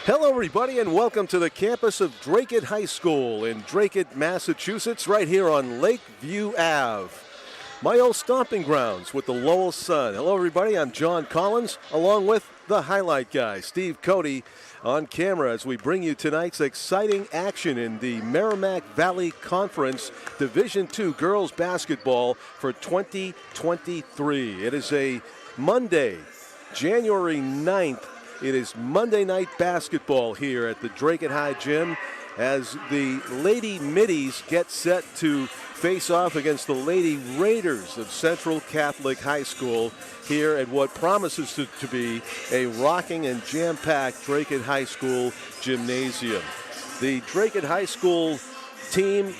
Hello, everybody, and welcome to the campus of Dracut High School in Dracut, Massachusetts, right here on Lakeview Ave. My old stomping grounds with the Lowell Sun. Hello, everybody. I'm John Collins, along with the highlight guy, Steve Cody, on camera as we bring you tonight's exciting action in the Merrimack Valley Conference Division II girls basketball for 2023. It is a Monday, January 9th. It is Monday night basketball here at the Dracut High Gym as the Lady Middies get set to face off against the Lady Raiders of Central Catholic High School here at what promises to be a rocking and jam-packed Dracut High School gymnasium. The Dracut High School team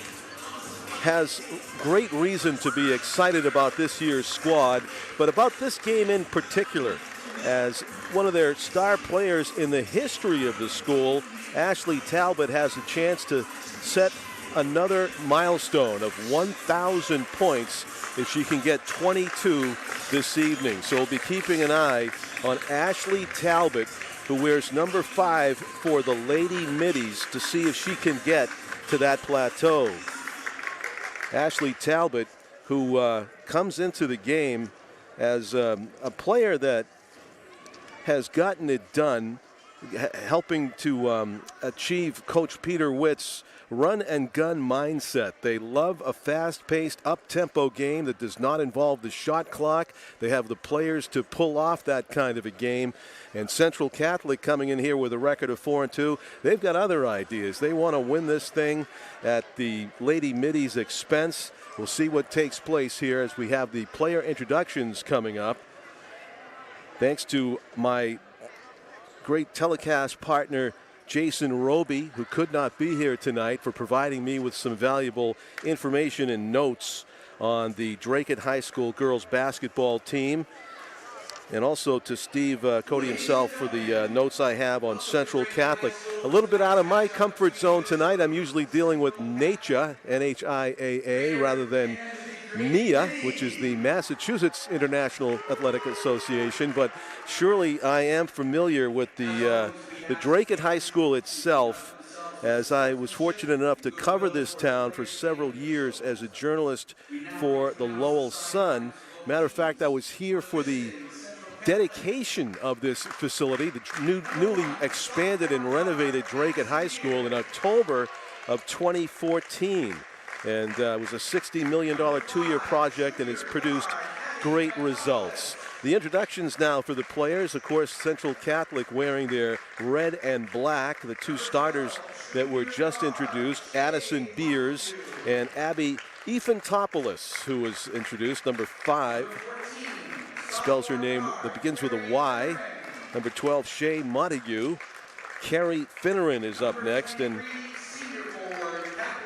has great reason to be excited about this year's squad, but about this game in particular, as one of their star players in the history of the school, Ashley Talbot, has a chance to set another milestone of 1,000 points if she can get 22 this evening. So we'll be keeping an eye on Ashley Talbot, who wears number 5 for the Lady Middies, to see if she can get to that plateau. Ashley Talbot, who comes into the game as a player that has gotten it done, helping to achieve Coach Peter Witt's run-and-gun mindset. They love a fast-paced, up-tempo game that does not involve the shot clock. They have the players to pull off that kind of a game. And Central Catholic coming in here with a record of 4-2. They've got other ideas. They want to win this thing at the Lady Middies' expense. We'll see what takes place here as we have the player introductions coming up. Thanks to my great telecast partner, Jason Roby, who could not be here tonight, for providing me with some valuable information and notes on the Dracut High School girls basketball team. And also to Steve Cody himself for the notes I have on Central Catholic. A little bit out of my comfort zone tonight. I'm usually dealing with NHIAA, N-H-I-A-A, rather than MIAA, which is the Massachusetts International Athletic Association, but surely I am familiar with the Dracut High School itself, as I was fortunate enough to cover this town for several years as a journalist for the Lowell Sun. Matter of fact, I was here for the dedication of this facility, the newly expanded and renovated Dracut High School, in October of 2014. And it was a $60 million two-year project, and it's produced great results. The introductions now for the players. Of course, Central Catholic wearing their red and black. The two starters that were just introduced, Addison Beers and Abby Ephantopoulos, who was introduced, number 5. Spells her name that begins with a Y. Number 12, Shay Montague. Carrie Finneran is up next. And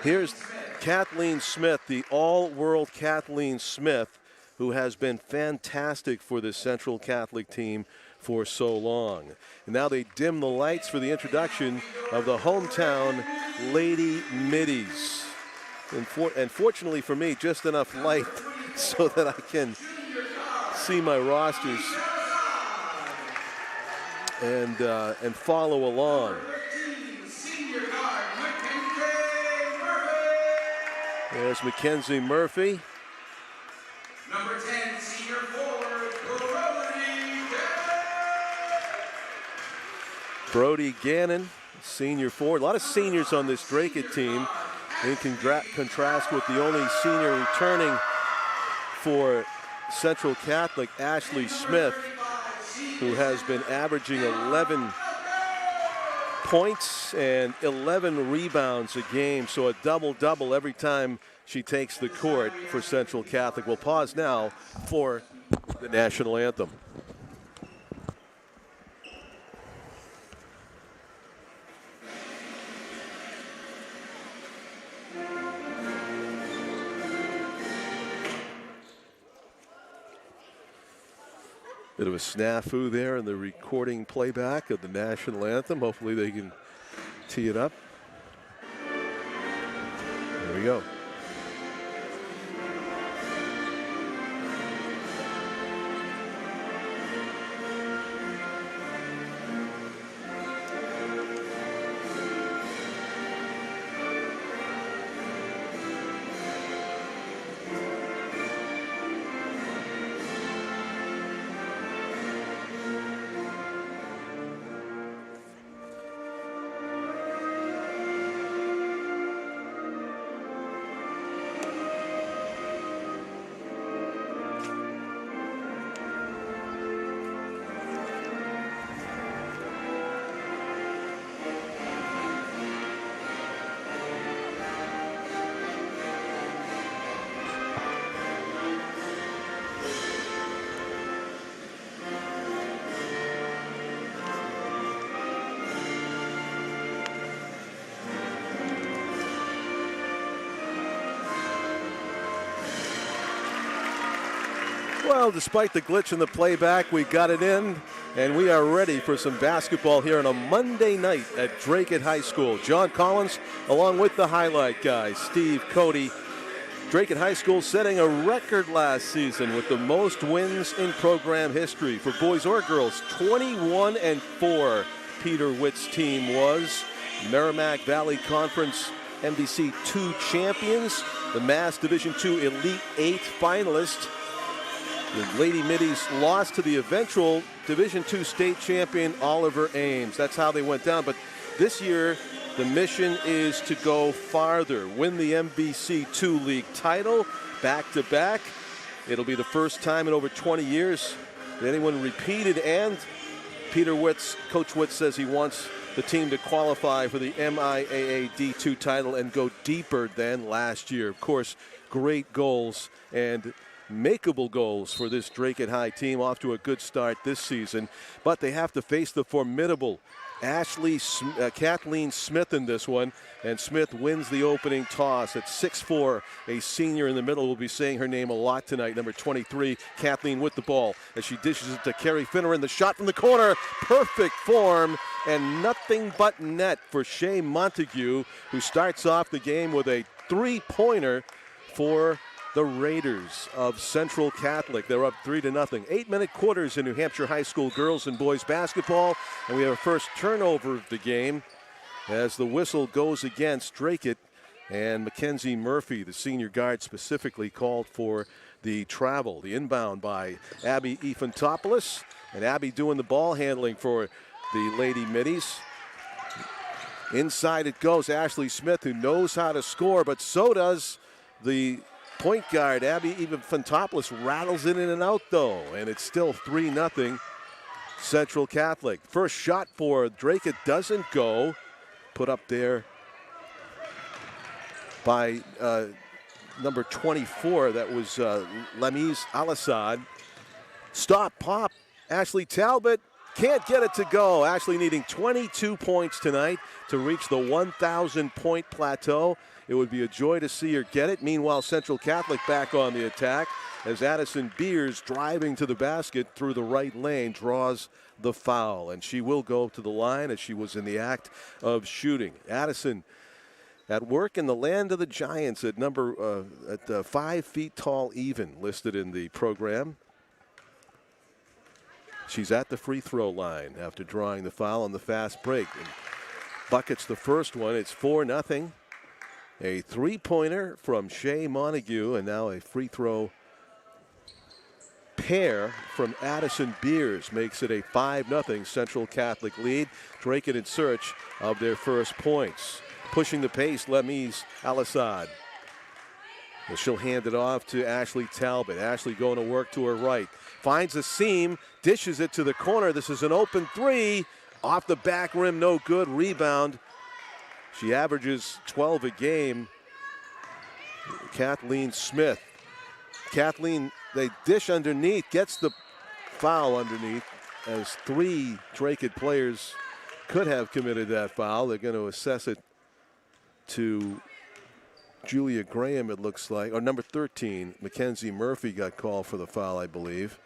here's Kathleen Smith, the all-world Kathleen Smith, who has been fantastic for the Central Catholic team for so long. And now they dim the lights for the introduction of the hometown Lady Middies. And fortunately for me, just enough light so that I can see my rosters and follow along. There's Mackenzie Murphy. Number 10, senior forward, Brody Gannon, senior forward. A lot of seniors on this Dracut team, in contrast with the only senior returning for Central Catholic, Ashley Smith, who has been averaging 11 points and 11 rebounds a game, so a double-double every time she takes the court for Central Catholic. We'll pause now for the national anthem. Bit of a snafu there in the recording playback of the national anthem. Hopefully they can tee it up. There we go. Well, despite the glitch in the playback, we got it in, and we are ready for some basketball here on a Monday night at Dracut High School. John Collins, along with the highlight guys, Steve Cody. Dracut High School setting a record last season with the most wins in program history for boys or girls. 21-4 Peter Witt's team was. Merrimack Valley Conference MVC 2 champions. The Mass Division II Elite 8 finalists. The Lady Middies lost to the eventual Division II state champion Oliver Ames. That's how they went down. But this year, the mission is to go farther, win the MVC 2 league title back-to-back. It'll be the first time in over 20 years that anyone repeated, and Coach Witt says he wants the team to qualify for the MIAA D2 title and go deeper than last year. Of course, great goals and makeable goals for this Dracut High team, off to a good start this season, but they have to face the formidable Kathleen Smith in this one, and Smith wins the opening toss at 6'4", a senior in the middle. We'll be saying her name a lot tonight, number 23, Kathleen with the ball as she dishes it to Carrie Finneran. The shot from the corner, perfect form, and nothing but net for Shay Montague, who starts off the game with a three-pointer for the Raiders of Central Catholic. They're up 3-0. 8-minute quarters in New Hampshire high school girls and boys basketball. And we have our first turnover of the game as the whistle goes against Dracut. And Mackenzie Murphy, the senior guard, specifically called for the travel. The inbound by Abby Ifantopoulos. And Abby doing the ball handling for the Lady Middies. Inside it goes. Ashley Smith, who knows how to score, but so does the point guard. Abby Ifantopoulos rattles it in and out, though, and it's still 3-0 Central Catholic. First shot for Dracut doesn't go. Put up there by number 24. That was Lamise Al-Assad. Stop, pop. Ashley Talbot can't get it to go. Ashley needing 22 points tonight to reach the 1,000-point plateau. It would be a joy to see her get it. Meanwhile, Central Catholic back on the attack as Addison Beers, driving to the basket through the right lane, draws the foul. And she will go to the line as she was in the act of shooting. Addison at work in the land of the Giants at 5 feet tall even, listed in the program. She's at the free throw line after drawing the foul on the fast break. And buckets the first one. It's 4-0. A three-pointer from Shay Montague, and now a free throw pair from Addison Beers makes it a 5-0 Central Catholic lead. Dracut in search of their first points. Pushing the pace, Lamise Al-Assad. She'll hand it off to Ashley Talbot. Ashley going to work to her right. Finds a seam, dishes it to the corner. This is an open three. Off the back rim, no good. Rebound. She averages 12 a game. Kathleen Smith. Kathleen, they dish underneath, gets the foul underneath, as 3 Dracut players could have committed that foul. They're going to assess it to Julia Graham, it looks like. Or number 13, Mackenzie Murphy got called for the foul, I believe.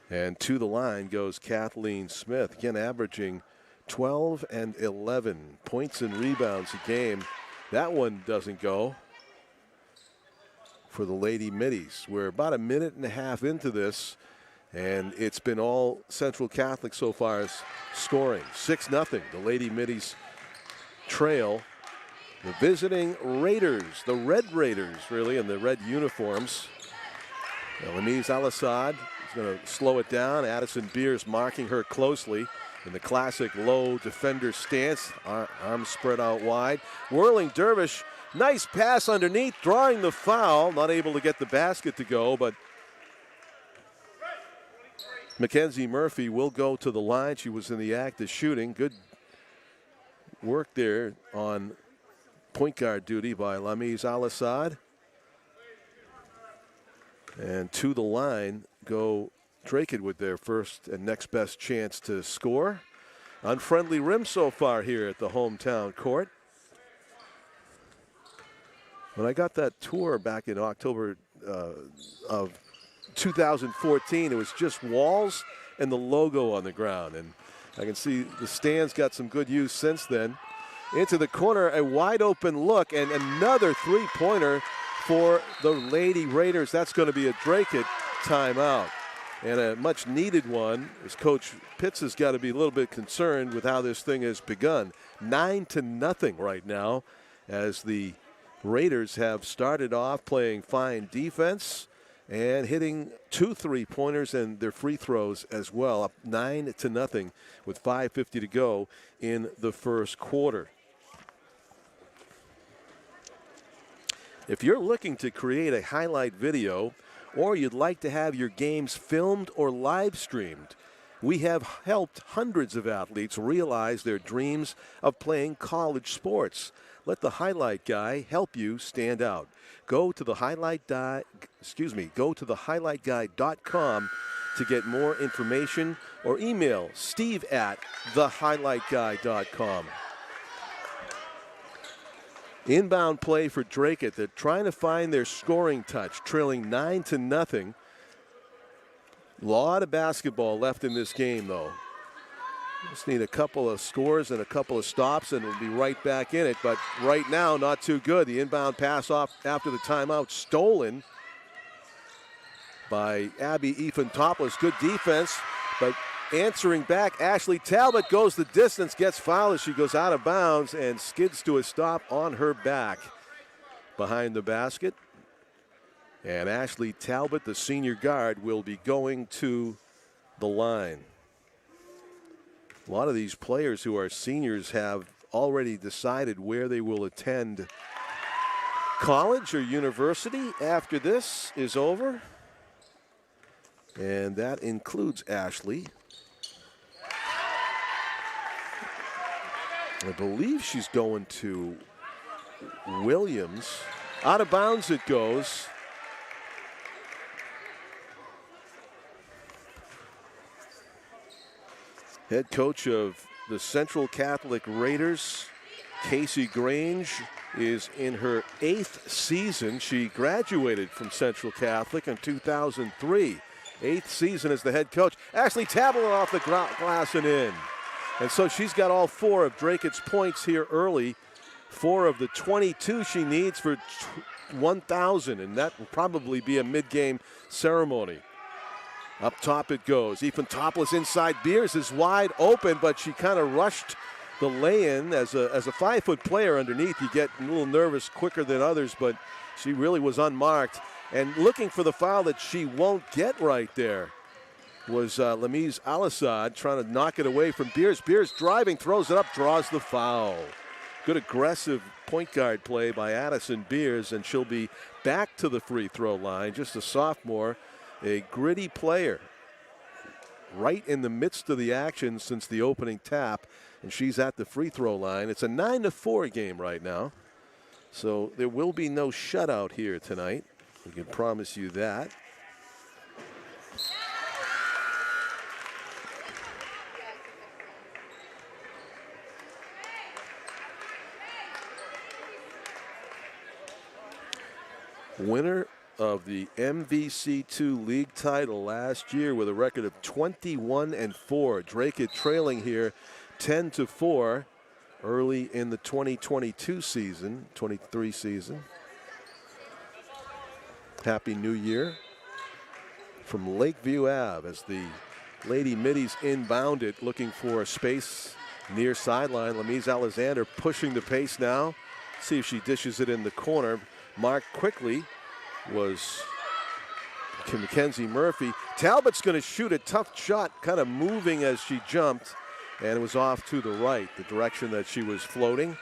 And to the line goes Kathleen Smith, again averaging 12 and 11 points and rebounds a game. That one doesn't go for the Lady Middies. We're about a minute and a half into this, and it's been all Central Catholic so far as scoring. 6-0. The Lady Middies trail the visiting Raiders, the Red Raiders, really, in the red uniforms. Lamise Al-Assad is going to slow it down. Addison Beers marking her closely in the classic low defender stance, arms spread out wide. Whirling Dervish, nice pass underneath, drawing the foul. Not able to get the basket to go, but Mackenzie Murphy will go to the line. She was in the act of shooting. Good work there on point guard duty by Lamise Al-Assad. And to the line go Dracut with their first and next best chance to score. Unfriendly rim so far here at the hometown court. When I got that tour back in October of 2014. It was just walls and the logo on the ground. And I can see the stands got some good use since then. Into the corner, a wide open look, and another three-pointer for the Lady Raiders. That's going to be a Dracut timeout. And a much needed one, as Coach Pitts has got to be a little bit concerned with how this thing has begun. 9-0 right now, as the Raiders have started off playing fine defense and hitting 2 3-pointers and their free throws as well. Up 9-0 with 5:50 to go in the first quarter. If you're looking to create a highlight video, or you'd like to have your games filmed or live streamed, we have helped hundreds of athletes realize their dreams of playing college sports. Let the Highlight Guy help you stand out. Go to the highlightguy.com to get more information, or email steve@thehighlightguy.com. Inbound play for Dracut. They're trying to find their scoring touch, trailing 9-0. A lot of basketball left in this game, though. Just need a couple of scores and a couple of stops, and we'll be right back in it. But right now, not too good. The inbound pass off after the timeout, stolen by Abby Ephantopoulos. Good defense, but answering back, Ashley Talbot goes the distance, gets fouled as she goes out of bounds and skids to a stop on her back behind the basket. And Ashley Talbot, the senior guard, will be going to the line. A lot of these players who are seniors have already decided where they will attend college or university after this is over. And that includes Ashley. I believe she's going to Williams. Out of bounds it goes. Head coach of the Central Catholic Raiders, Casey Grange, is in her 8th season. She graduated from Central Catholic in 2003. 8th season as the head coach. Ashley Talbot off the glass and in. And so she's got all 4 of Dracut's points here early. 4 of the 22 she needs for 1,000, and that will probably be a mid-game ceremony. Up top it goes. Ephantopoulos inside. Beers is wide open, but she kind of rushed the lay-in. As a 5-foot player underneath, you get a little nervous quicker than others, but she really was unmarked. And looking for the foul that she won't get right there was Lamise Al-Assad trying to knock it away from Beers. Beers driving, throws it up, draws the foul. Good aggressive point guard play by Addison Beers, and she'll be back to the free throw line. Just a sophomore, a gritty player, right in the midst of the action since the opening tap, and she's at the free throw line. It's a 9-4 game right now, so there will be no shutout here tonight. We can promise you that. Winner of the MVC2 league title last year with a record of 21-4. Dracut trailing here 10-4 early in the 2022 season, 23 season. Happy New Year from Lakeview Ave as the Lady Middies inbound it, looking for a space near sideline. Lamise Alexander pushing the pace now. See if she dishes it in the corner. Marked quickly was Mackenzie Murphy. Talbot's going to shoot a tough shot, kind of moving as she jumped, and it was off to the right, the direction that she was floating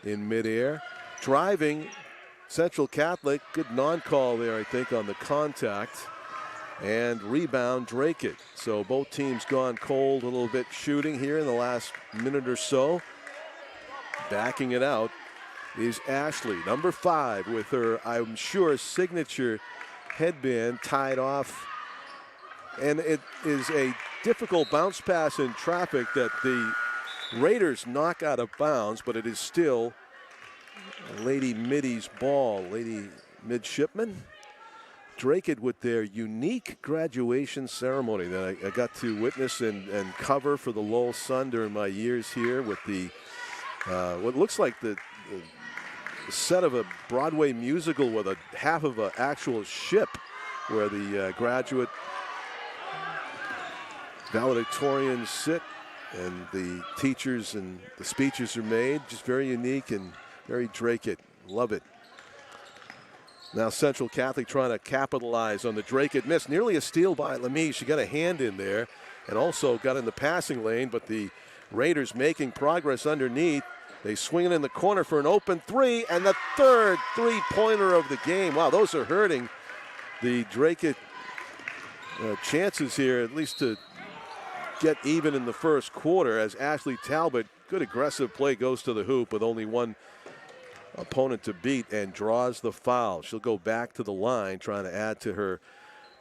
in midair. Driving, Central Catholic, good non-call there, I think, on the contact. And rebound, Dracut. So both teams gone cold a little bit shooting here in the last minute or so. Backing it out is Ashley, number 5, with her, I'm sure, signature headband tied off. And it is a difficult bounce pass in traffic that the Raiders knock out of bounds, but it is still Lady Middies ball. Lady Midshipman Dracut with their unique graduation ceremony that I got to witness and cover for the Lowell Sun during my years here with the what looks like the set of a Broadway musical with a half of an actual ship where the graduate valedictorians sit and the teachers and the speeches are made. Just very unique and very Dracut. Love it. Now Central Catholic trying to capitalize on the Dracut miss. Nearly a steal by Lamy. She got a hand in there and also got in the passing lane, but the Raiders making progress underneath. They swing it in the corner for an open three, and the third three-pointer of the game. Wow, those are hurting the Dracut chances here, at least to get even in the first quarter, as Ashley Talbot, good aggressive play, goes to the hoop with only one opponent to beat and draws the foul. She'll go back to the line trying to add to her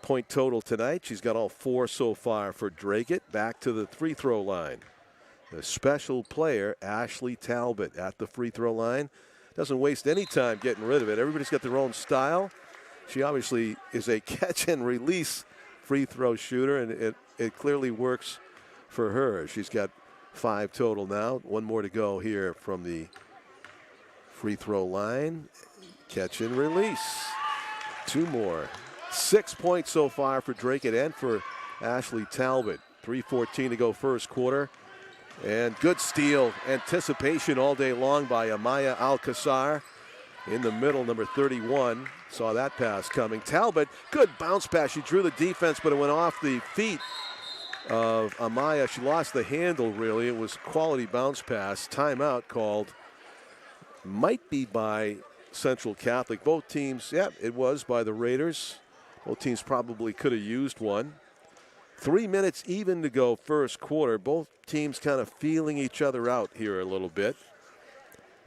point total tonight. She's got all 4 so far for Dracut. Back to the free throw line. The special player, Ashley Talbot, at the free throw line. Doesn't waste any time getting rid of it. Everybody's got their own style. She obviously is a catch and release free throw shooter, and it clearly works for her. She's got 5 total now. 1 more to go here from the free throw line. Catch and release. 2 more. 6 points so far for Dracut and for Ashley Talbot. 3:14 to go first quarter. And good steal. Anticipation all day long by Amaya Alcazar. In the middle, number 31. Saw that pass coming. Talbot, good bounce pass. She drew the defense, but it went off the feet of Amaya. She lost the handle, really. It was quality bounce pass. Timeout called. Might be by Central Catholic. Both teams, yeah, it was by the Raiders. Both teams probably could have used one. 3 minutes even to go first quarter. Both teams kind of feeling each other out here a little bit.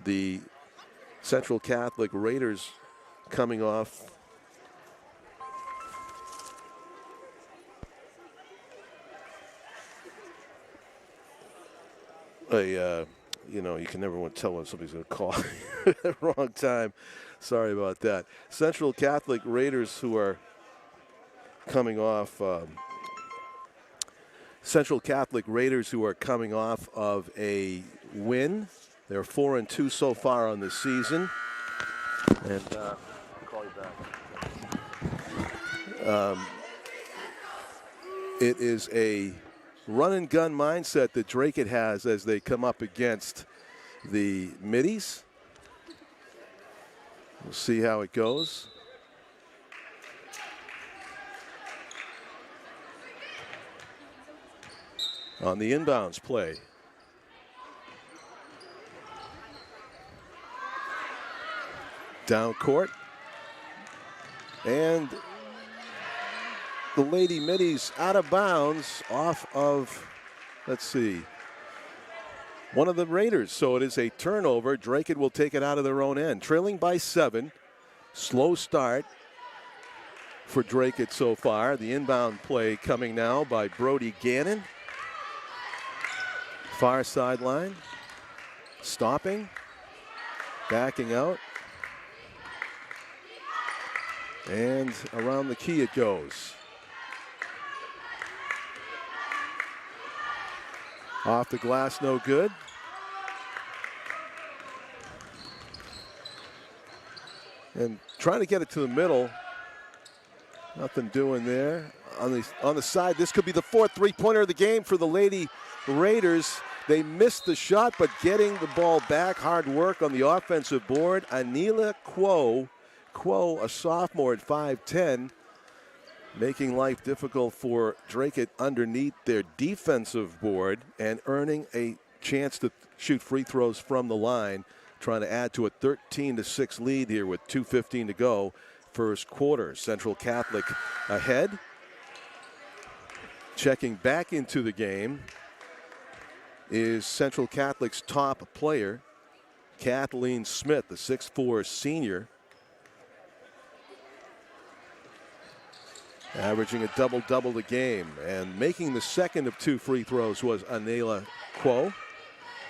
The Central Catholic Raiders coming off you can never want to tell when somebody's going to call at the wrong time. Sorry about that. Central Catholic Raiders who are coming off of a win. They're 4-2 so far on the season. And I'll call you back. It is a run and gun mindset that Dracut has as they come up against the Middies. We'll see how it goes. On the inbounds play. Down court. And the Lady Middies out of bounds off of, let's see, one of the Raiders. So it is a turnover. Dracut will take it out of their own end. Trailing by 7. Slow start for Dracut so far. The inbound play coming now by Brody Gannon. Far sideline. Stopping. Backing out. And around the key it goes. Off the glass, no good. And trying to get it to the middle. Nothing doing there. On the side, this could be the 4th three-pointer of the game for the Lady Raiders. They missed the shot, but getting the ball back. Hard work on the offensive board. Anila Quo, a sophomore at 5'10", making life difficult for Dracut underneath their defensive board and earning a chance to shoot free throws from the line, trying to add to a 13-6 lead here with 2:15 to go first quarter. Central Catholic ahead. Checking back into the game is Central Catholic's top player, Kathleen Smith, the 6'4" senior. Averaging a double-double a game, and making the second of 2 free throws was Anela Quo.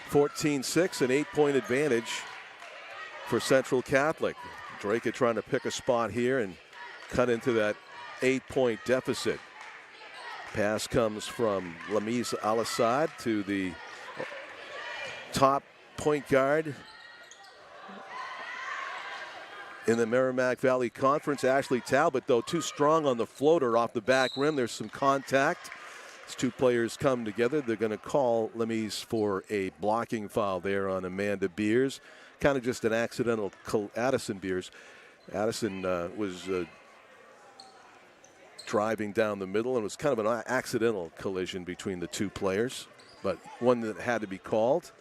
14-6, an 8-point advantage for Central Catholic. Dracut trying to pick a spot here and cut into that 8-point deficit. Pass comes from Lamise Al-Assad to the top point guard in the Merrimack Valley Conference, Ashley Talbot, though too strong on the floater off the back rim. There's some contact. As two players come together, they're going to call Lamise for a blocking foul there on Amanda Beers. Kind of just an accidental, Addison Beers. Addison was driving down the middle, and it was kind of an accidental collision between the two players, but one that had to be called.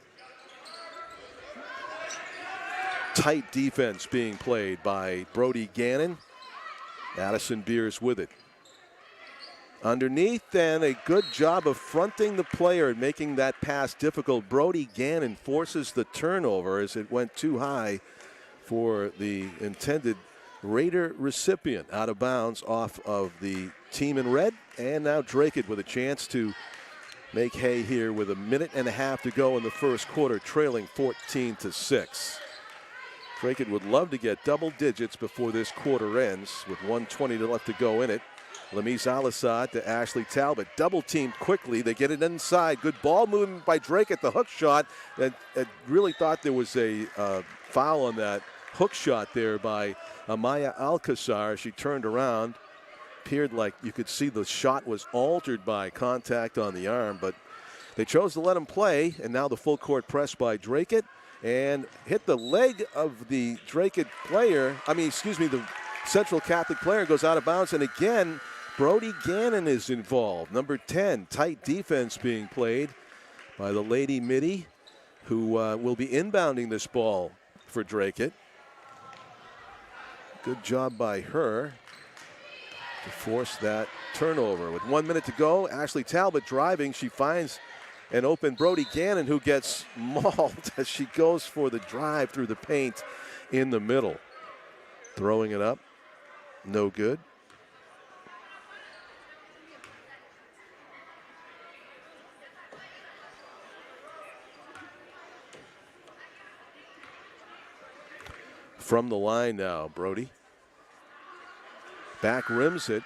Tight defense being played by Brody Gannon. Addison Beers with it. Underneath, and a good job of fronting the player and making that pass difficult. Brody Gannon forces the turnover as it went too high for the intended Raider recipient. Out of bounds off of the team in red. And now Dracut with a chance to make hay here with 1.5 minutes to go in the first quarter, trailing 14-6. Dracut would love to get double digits before this quarter ends with 1:20 left to go in it. Lamise Al-Assad to Ashley Talbot. Double teamed quickly. They get it inside. Good ball movement by Dracut. The hook shot. I really thought there was a foul on that hook shot there by Amaya Alcazar. She turned around. Appeared like you could see the shot was altered by contact on the arm, but they chose to let him play, and now the full court press by Dracut. And hit the leg of the Dracut player. The Central Catholic player goes out of bounds. And again, Brody Gannon is involved. Number 10, tight defense being played by the Lady Middy, who will be inbounding this ball for Dracut. Good job by her to force that turnover. With 1 minute to go, Ashley Talbot driving. She finds an open Brody Gannon, who gets mauled as she goes for the drive through the paint in the middle. Throwing it up, no good. From the line now, Brody. Back rims it.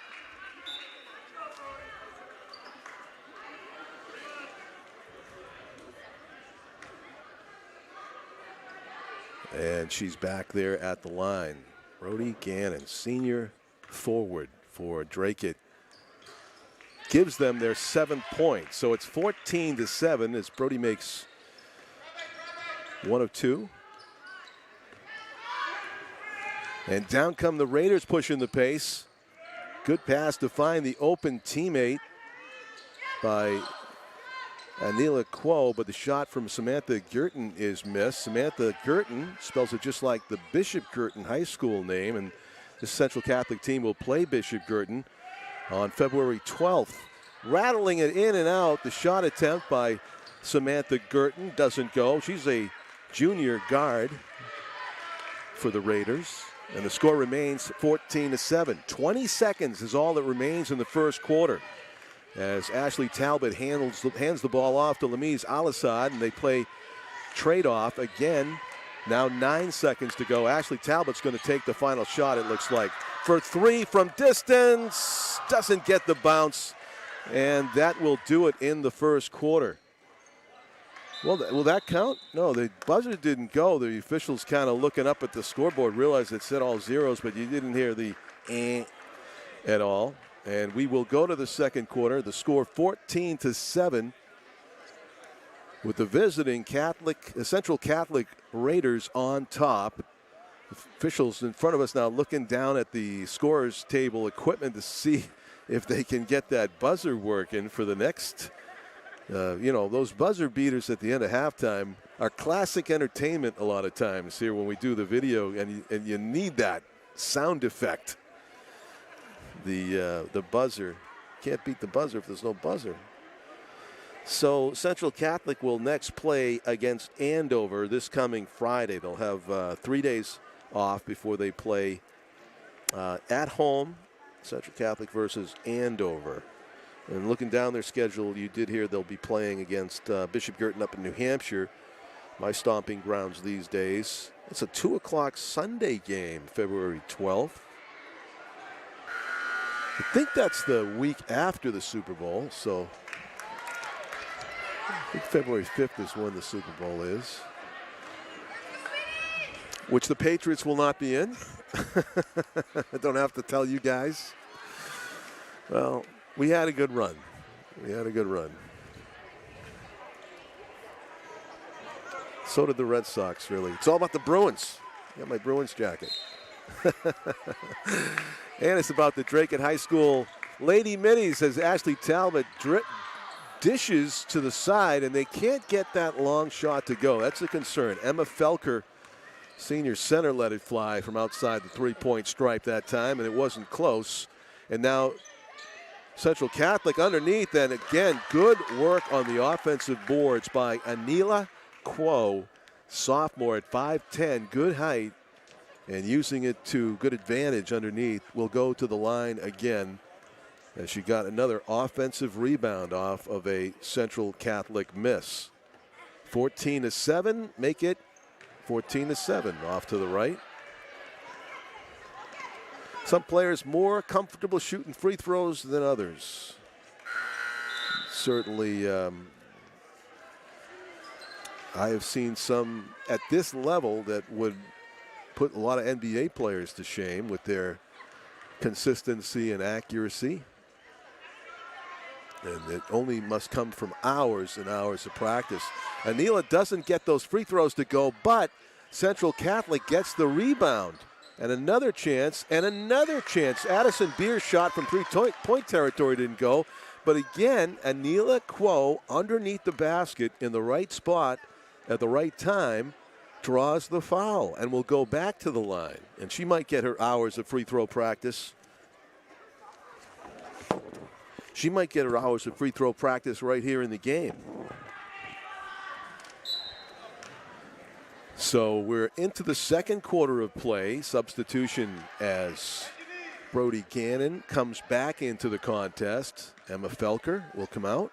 And she's back there at the line. Brody Gannon, senior forward for Dracut, gives them their 7th point. So it's 14-7 as Brody makes 1 of 2. And down come the Raiders, pushing the pace. Good pass to find the open teammate by Anila Quo, but the shot from Samantha Girton is missed. Samantha Girton spells it just like the Bishop Girton High School name, and this Central Catholic team will play Bishop Girton on February 12th. Rattling it in and out, the shot attempt by Samantha Girton doesn't go. She's a junior guard for the Raiders, and the score remains 14-7. 20 seconds is all that remains in the first quarter, as Ashley Talbot hands the ball off to Lamise Al-Assad, and they play trade-off again. Now 9 seconds to go. Ashley Talbot's going to take the final shot, it looks like, for 3 from distance. Doesn't get the bounce, and that will do it in the first quarter. Well, will that count? No, the buzzer didn't go. The officials kind of looking up at the scoreboard realized it said all zeros, but you didn't hear the at all. And we will go to the second quarter. The score 14-7 with the visiting Central Catholic Raiders on top. Officials in front of us now looking down at the scorers table equipment to see if they can get that buzzer working for the next. Those buzzer beaters at the end of halftime are classic entertainment a lot of times here when we do the video, and you need that sound effect. The buzzer. Can't beat the buzzer if there's no buzzer. So Central Catholic will next play against Andover this coming Friday. They'll have 3 days off before they play at home, Central Catholic versus Andover. And looking down their schedule, you did hear they'll be playing against Bishop Girton up in New Hampshire, my stomping grounds these days. It's a 2 o'clock Sunday game, February 12th. I think that's the week after the Super Bowl, so I think February 5th is when the Super Bowl is, which the Patriots will not be in. I don't have to tell you guys. Well, we had a good run. So did the Red Sox, really. It's all about the Bruins. I got my Bruins jacket. And it's about the Dracut High School Lady Middies as Ashley Talbot dishes to the side, and they can't get that long shot to go. That's a concern. Emma Felker, senior center, let it fly from outside the three-point stripe that time, and it wasn't close. And now Central Catholic underneath, and again, good work on the offensive boards by Anila Quo, sophomore at 5'10", good height, and using it to good advantage underneath. Will go to the line again as she got another offensive rebound off of a Central Catholic miss. 14-7, make it 14-7 off to the right. Some players more comfortable shooting free throws than others. Certainly, I have seen some at this level that would put a lot of NBA players to shame with their consistency and accuracy. And it only must come from hours and hours of practice. Anila doesn't get those free throws to go, but Central Catholic gets the rebound. And another chance, and another chance. Addison Beer's shot from three-point territory didn't go. But again, Anila Quo underneath the basket in the right spot at the right time draws the foul and will go back to the line. And she might get her hours of free throw practice. She might get her hours of free throw practice right here in the game. So we're into the second quarter of play. Substitution as Brody Gannon comes back into the contest. Emma Felker will come out.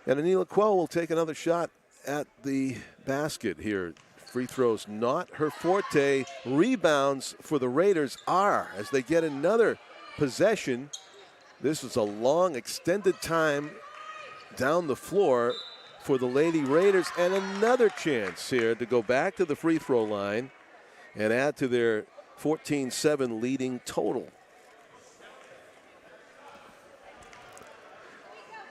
And Anila Quo will take another shot at the basket here. Free throws not her forte. Rebounds for the Raiders are as they get another possession. This is a long extended time down the floor for the Lady Raiders, and another chance here to go back to the free throw line and add to their 14-7 leading total.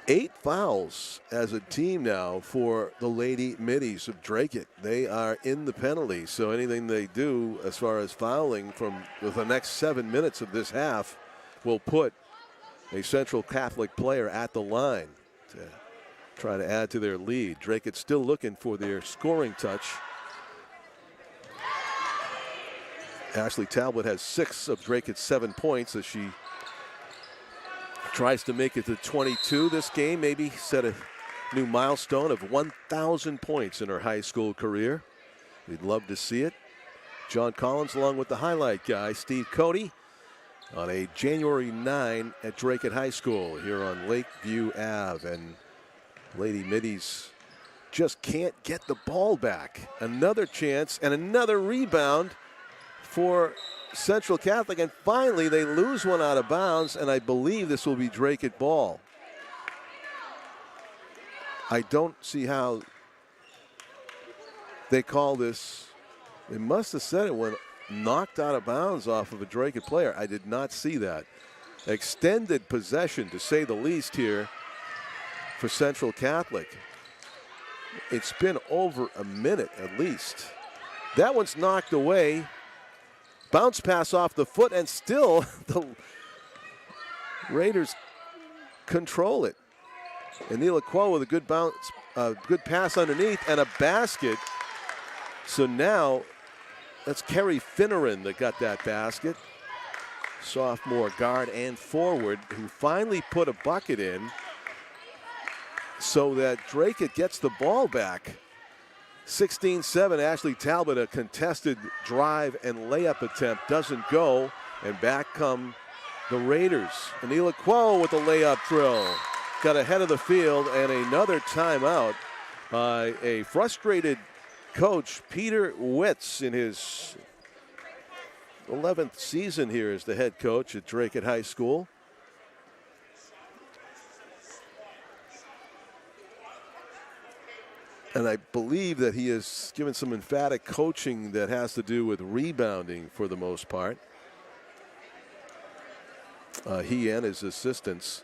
8 fouls as a team now for the Lady Middies of Dracut. They are in the penalty, so anything they do as far as fouling from the next 7 minutes of this half will put a Central Catholic player at the line to try to add to their lead. Dracut still looking for their scoring touch. Ashley Talbot has 6 of Dracut's 7 points as she tries to make it to 22 this game, maybe set a new milestone of 1,000 points in her high school career. We'd love to see it. John Collins along with the highlight guy, Steve Cody, on a January 9 at Dracut High School here on Lakeview Ave. And Lady Middies just can't get the ball back. Another chance and another rebound for Central Catholic, and finally they lose one out of bounds, and I believe this will be Dracut ball. I don't see how they call this. They must have said it when knocked out of bounds off of a Dracut player. I did not see that. Extended possession, to say the least, here for Central Catholic. It's been over a minute at least. That one's knocked away. Bounce pass off the foot, and still the Raiders control it. Anila Quo with a good bounce, good pass underneath, and a basket. So now that's Kerry Finneran that got that basket. Sophomore guard and forward who finally put a bucket in so that Dracut gets the ball back. 16-7, Ashley Talbot, a contested drive and layup attempt doesn't go, and back come the Raiders. Anila Quo with the layup drill. Got ahead of the field, and another timeout by a frustrated coach, Peter Witz, in his 11th season here as the head coach at Dracut High School. And I believe that he has given some emphatic coaching that has to do with rebounding for the most part. He and his assistants,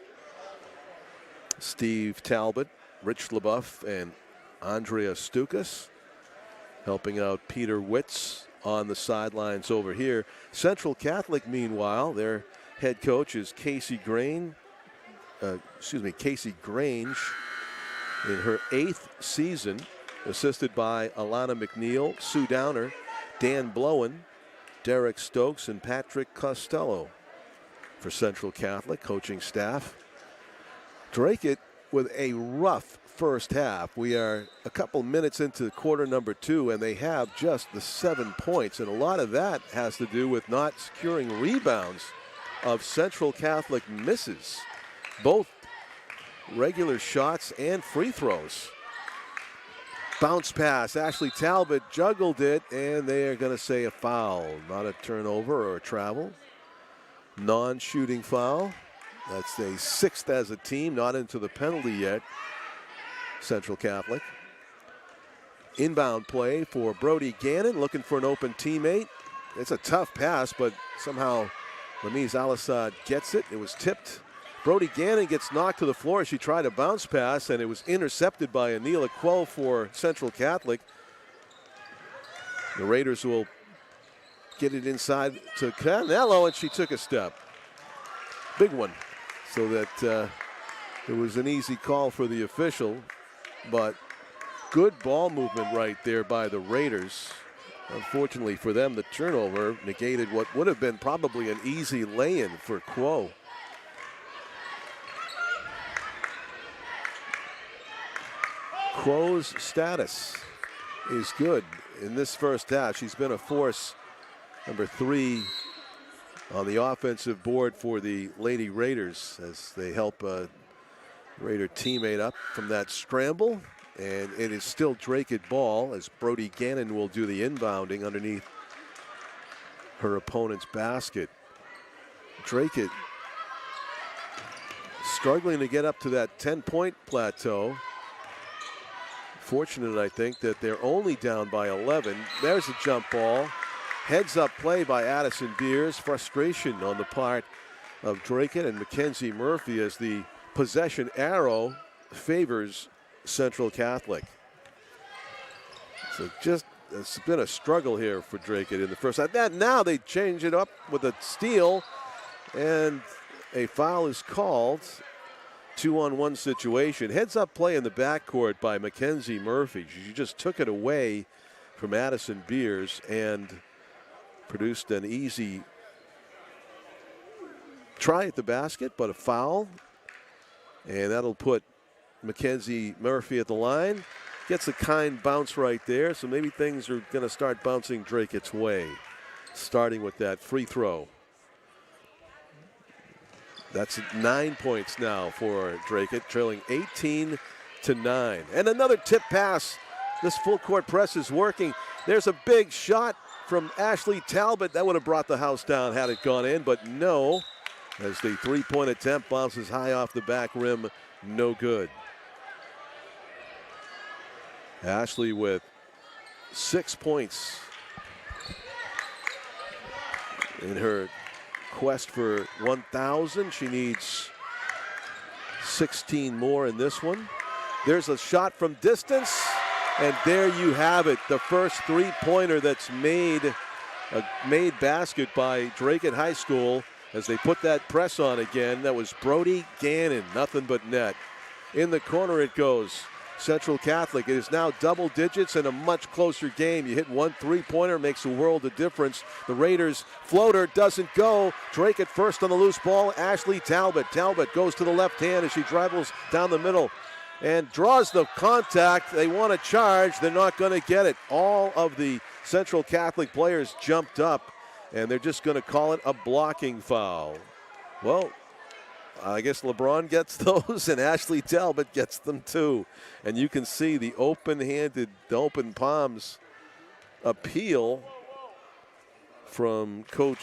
Steve Talbot, Rich LaBeouf, and Andrea Stukas, helping out Peter Witz on the sidelines over here. Central Catholic, meanwhile, their head coach is Casey Grange in her 8th season, assisted by Alana McNeil, Sue Downer, Dan Blowen, Derek Stokes, and Patrick Costello for Central Catholic coaching staff. Dracut with a rough first half. We are a couple minutes into quarter number 2, and they have just the 7 points, and a lot of that has to do with not securing rebounds of Central Catholic misses, both regular shots and free throws. Bounce pass, Ashley Talbot juggled it, and they are going to say a foul, not a turnover or a travel. Non-shooting foul. That's a 6th as a team, not into the penalty yet. Central Catholic. Inbound play for Brody Gannon, looking for an open teammate. It's a tough pass, but somehow Lamise Al-Assad gets it. It was tipped. Brody Gannon gets knocked to the floor. She tried a bounce pass, and it was intercepted by Anila Quo for Central Catholic. The Raiders will get it inside to Canelo, and she took a step. Big one. So that it was an easy call for the official, but good ball movement right there by the Raiders. Unfortunately for them, the turnover negated what would have been probably an easy lay-in for Quo. Quo's status is good in this first half. She's been a force, number 3 on the offensive board for the Lady Raiders as they help Raider teammate up from that scramble. And it is still Dracut ball as Brody Gannon will do the inbounding underneath her opponent's basket. Dracut struggling to get up to that 10-point plateau. Fortunate, I think, that they're only down by 11. There's a jump ball. Heads up play by Addison Beers. Frustration on the part of Dracut and Mackenzie Murphy as the possession arrow favors Central Catholic. So just, it's been a struggle here for Dracut in the first half. Now they change it up with a steal, and a foul is called. 2-on-1 situation. Heads up play in the backcourt by Mackenzie Murphy. She just took it away from Addison Beers and produced an easy try at the basket, but a foul. And that'll put Mackenzie Murphy at the line. Gets a kind bounce right there, so maybe things are going to start bouncing Dracut's way, starting with that free throw. That's 9 points now for Dracut, trailing 18-9. And another tip pass. This full court press is working. There's a big shot from Ashley Talbot. That would have brought the house down had it gone in, but no. As the three-point attempt bounces high off the back rim, no good. Ashley with 6 points in her quest for 1,000. She needs 16 more in this one. There's a shot from distance, and there you have it. The first three-pointer that's made, a made basket by Dracut High School as they put that press on again. That was Brody Gannon, nothing but net. In the corner it goes. Central Catholic, it is now double digits and a much closer game. You hit one three-pointer, makes a world of difference. The Raiders floater doesn't go. Dracut first on the loose ball, Ashley Talbot. Talbot goes to the left hand as she dribbles down the middle and draws the contact. They want to charge, they're not going to get it. All of the Central Catholic players jumped up, and they're just going to call it a blocking foul. Well, I guess LeBron gets those, and Ashley Talbot gets them too. And you can see the open-handed, the open palms appeal from Coach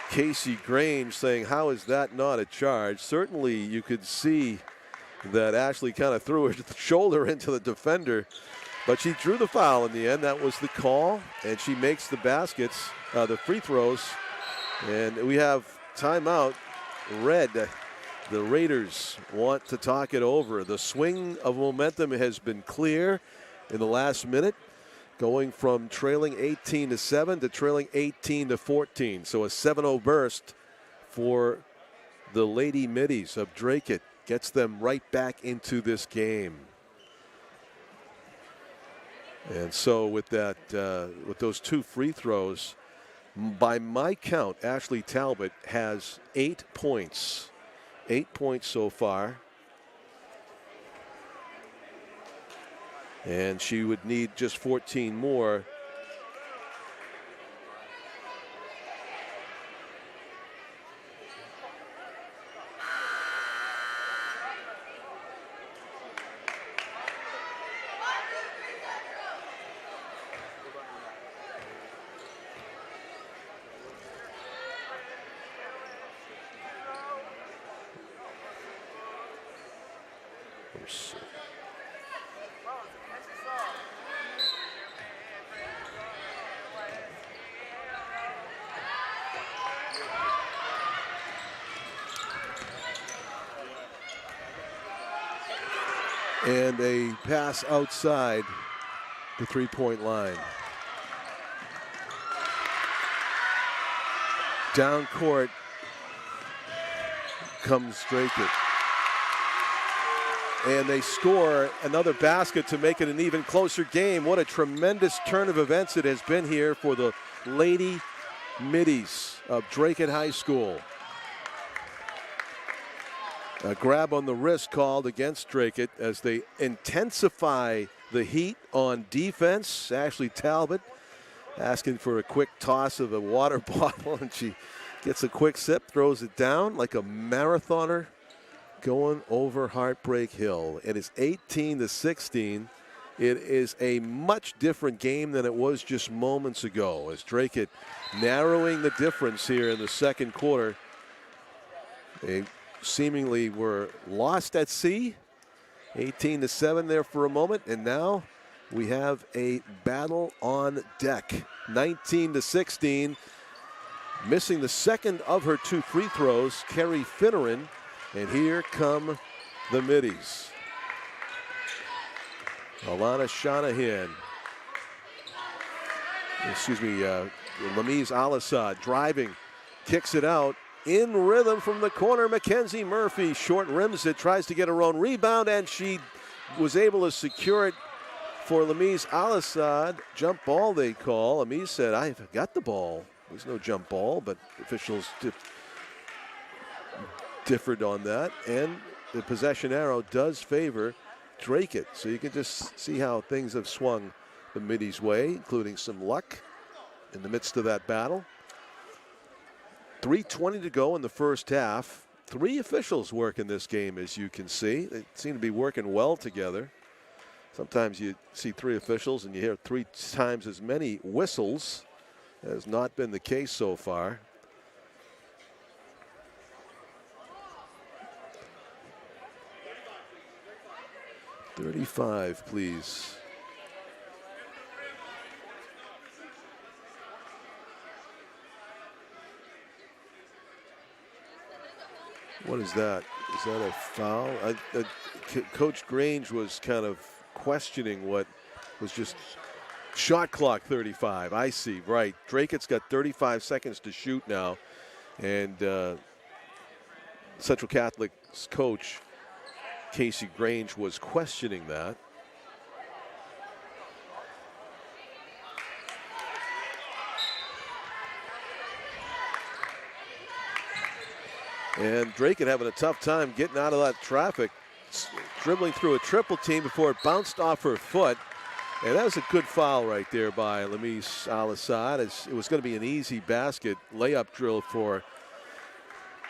Casey Grange saying, how is that not a charge? Certainly you could see that Ashley kind of threw her shoulder into the defender, but she drew the foul in the end. That was the call, and she makes the baskets, the free throws, and we have timeout. Red, the Raiders want to talk it over. The swing of momentum has been clear in the last minute, going from trailing 18-7 to trailing 18-14. So a 7-0 burst for the Lady Middies of Dracut gets them right back into this game. And so with that, with those two free throws, by my count, Ashley Talbot has 8 points. 8 points so far. And she would need just 14 more. And a pass outside the three-point line. Down court comes Dracut. And they score another basket to make it an even closer game. What a tremendous turn of events it has been here for the Lady Middies of Dracut High School. A grab on the wrist called against Dracut as they intensify the heat on defense. Ashley Talbot asking for a quick toss of a water bottle, and she gets a quick sip, throws it down like a marathoner going over Heartbreak Hill. It is 18-16. It is a much different game than it was just moments ago, as Dracut narrowing the difference here in the second quarter. They seemingly were lost at sea. 18-7 there for a moment, and now we have a battle on deck. 19-16. Missing the second of her two free throws, Carrie Finneran, and here come the Middies. Alana Shanahan, Lamise Al-Assad driving, kicks it out. In rhythm from the corner, Mackenzie Murphy short rims it, tries to get her own rebound, and she was able to secure it for Lamise Al-Assad. Jump ball, they call. Lamise said, I've got the ball. There's no jump ball, but officials differed on that, and the possession arrow does favor Dracut. So you can just see how things have swung the Middies' way, including some luck in the midst of that battle. 3:20 to go in the first half. 3 officials work in this game, as you can see. They seem to be working well together. Sometimes you see 3 officials and you hear 3 times as many whistles. That has not been the case so far. .35, please. What is that? Is that a foul? Coach Grange was kind of questioning what was just shot clock 35. I see, right. Dracut's got 35 seconds to shoot now. And Central Catholic's coach, Casey Grange, was questioning that. And Dracut having a tough time getting out of that traffic, dribbling through a triple team before it bounced off her foot. And that was a good foul right there by Lamise Al-Assad. It was going to be an easy basket layup drill for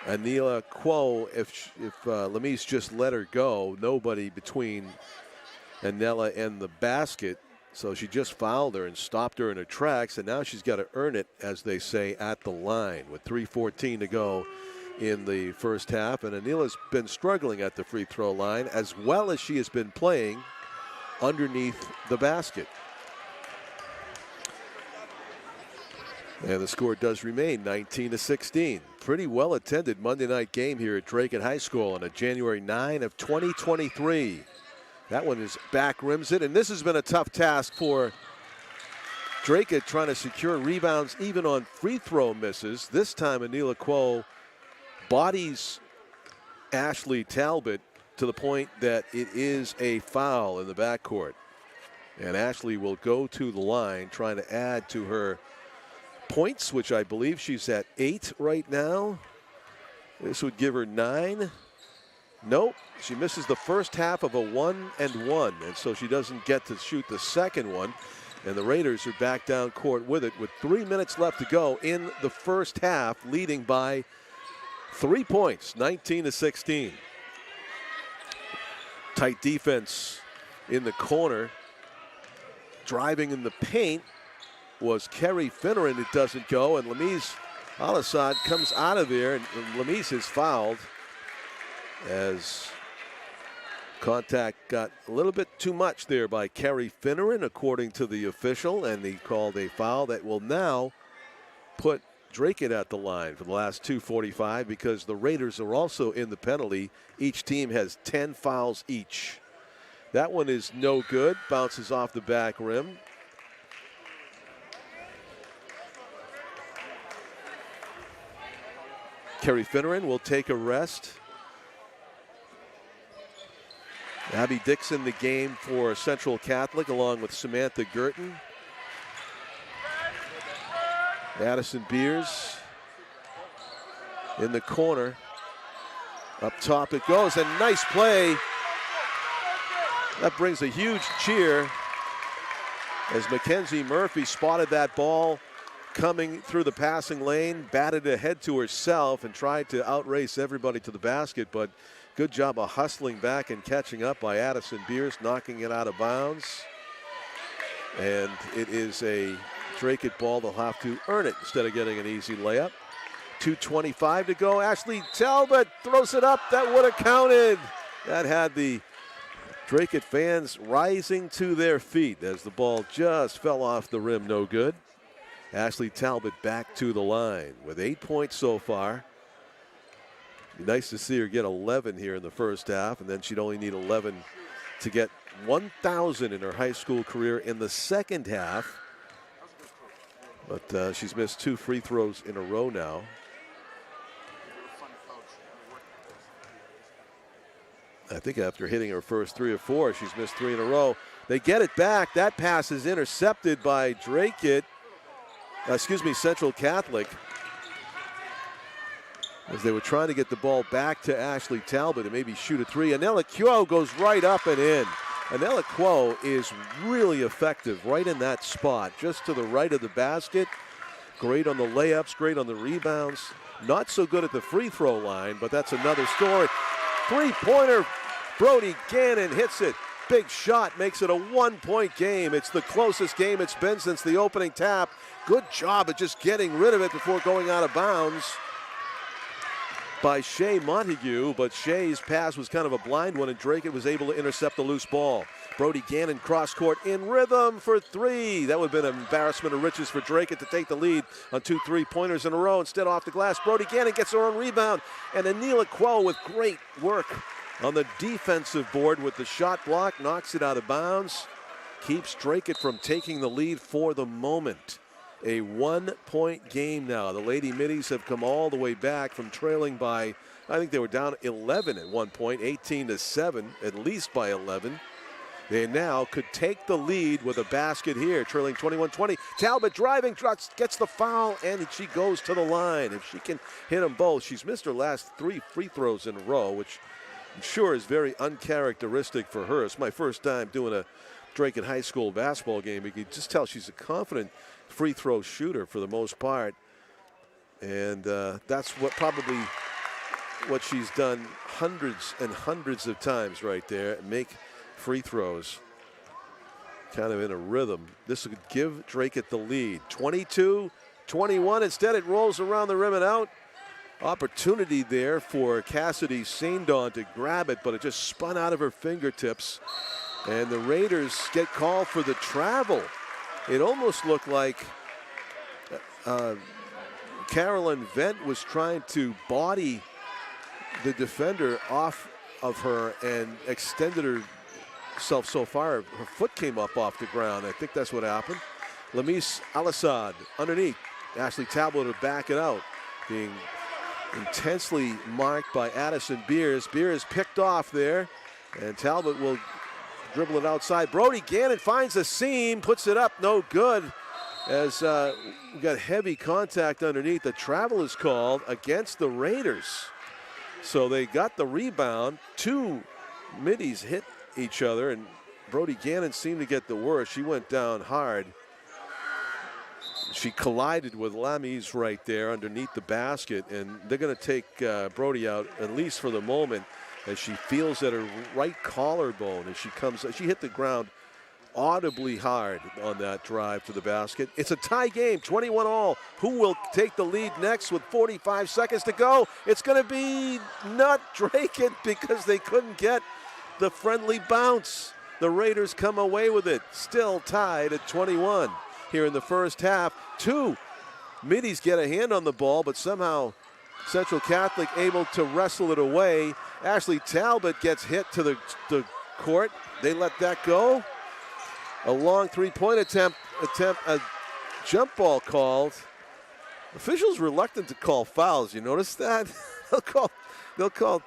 Anila Quo. If Lamise just let her go, nobody between Anela and the basket. So she just fouled her and stopped her in her tracks, and now she's got to earn it, as they say, at the line with 3:14 to go in the first half. And Anila's been struggling at the free throw line as well as she has been playing underneath the basket. And the score does remain 19-16. Pretty well attended Monday night game here at Dracut High School on a January 9 of 2023. That one is back rims it, and this has been a tough task for Dracut, trying to secure rebounds even on free throw misses. This time Anila Quo bodies Ashley Talbot to the point that it is a foul in the backcourt. And Ashley will go to the line trying to add to her points, which I believe she's at 8 right now. This would give her 9. Nope, she misses the first half of a 1-and-1, and so she doesn't get to shoot the second one. And the Raiders are back down court with it with 3 minutes left to go in the first half, leading by 3 points, 19-16. Tight defense in the corner. Driving in the paint was Kerry Finneran. It doesn't go, and Lamise Al-Assad comes out of there, and Lamise is fouled as contact got a little bit too much there by Kerry Finneran, according to the official, and he called a foul that will now put Dracut at the line for the last 2:45, because the Raiders are also in the penalty. Each team has 10 fouls each. That one is no good, bounces off the back rim. Kerry Finneran will take a rest. Abby Dixon the game for Central Catholic, along with Samantha Girton. Addison Beers in the corner. Up top it goes, and nice play. That brings a huge cheer as Mackenzie Murphy spotted that ball coming through the passing lane, batted ahead to herself and tried to outrace everybody to the basket, but good job of hustling back and catching up by Addison Beers, knocking it out of bounds. And it is a Dracut ball. They'll have to earn it instead of getting an easy layup. 2:25 to go. Ashley Talbot throws it up. That would have counted. That had the Dracut fans rising to their feet as the ball just fell off the rim. No good. Ashley Talbot back to the line with 8 points so far. Be nice to see her get 11 here in the first half, and then she'd only need 11 to get 1,000 in her high school career in the second half. But she's missed 2 free throws in a row now. I think after hitting her first 3 or 4, she's missed 3 in a row. They get it back. That pass is intercepted by Dracut. Central Catholic, as they were trying to get the ball back to Ashley Talbot and maybe shoot a 3. Anela Quo goes right up and in. Anela Quo is really effective right in that spot, just to the right of the basket. Great on the layups, great on the rebounds. Not so good at the free throw line, but that's another story. 3-pointer, Brody Gannon hits it. Big shot, makes it a 1-point game. It's the closest game it's been since the opening tap. Good job at just getting rid of it before going out of bounds by Shea Montague, but Shea's pass was kind of a blind one, and Dracut was able to intercept the loose ball. Brody Gannon cross court in rhythm for 3. That would have been an embarrassment of riches for Dracut to take the lead on 2 3-pointers in a row. Instead, off the glass, Brody Gannon gets her own rebound, and Anila Quo with great work on the defensive board with the shot block, knocks it out of bounds, keeps Dracut from taking the lead for the moment. A 1-point game now. The Lady Middies have come all the way back from trailing by, I think they were down 11 at one point, 18-7, at least by 11. They now could take the lead with a basket here, trailing 21-20. Talbot driving, gets the foul, and she goes to the line. If she can hit them both, she's missed her last 3 free throws in a row, which I'm sure is very uncharacteristic for her. It's my first time doing a Dracut High School basketball game. You can just tell she's a confident free throw shooter for the most part, and that's probably what she's done hundreds and hundreds of times right there, make free throws. kind of in a rhythm. This would give Dracut the lead. 22-21. Instead, it rolls around the rim and out. Opportunity there for Cassidy Saindon to grab it, but it just spun out of her fingertips. And the Raiders get called for the travel. It almost looked like Carolyn Vent was trying to body the defender off of her and extended herself so far her foot came up off the ground. I think that's what happened. Lamise Al-Assad underneath. Ashley Talbot to back it out. Being intensely marked by Addison Beers. Beers picked off there, and Talbot will dribble it outside. Brody Gannon finds a seam, puts it up, no good. As we got heavy contact underneath. The travel is called against the Raiders. So they got the rebound. Two middies hit each other, and Brody Gannon seemed to get the worst. She went down hard. She collided with Lamise right there underneath the basket, and they're going to take Brody out, at least for the moment, as she feels at her right collarbone as she comes. She hit the ground audibly hard on that drive to the basket. It's a tie game, 21-all. Who will take the lead next with 45 seconds to go? It's going to be not Dracut because they couldn't get the friendly bounce. The Raiders come away with it, still tied at 21 here in the first half. Two middies get a hand on the ball, but somehow Central Catholic able to wrestle it away. Ashley Talbot gets hit to the court. They let that go. A long three-point attempt, a jump ball called. Officials reluctant to call fouls. You notice that? they'll call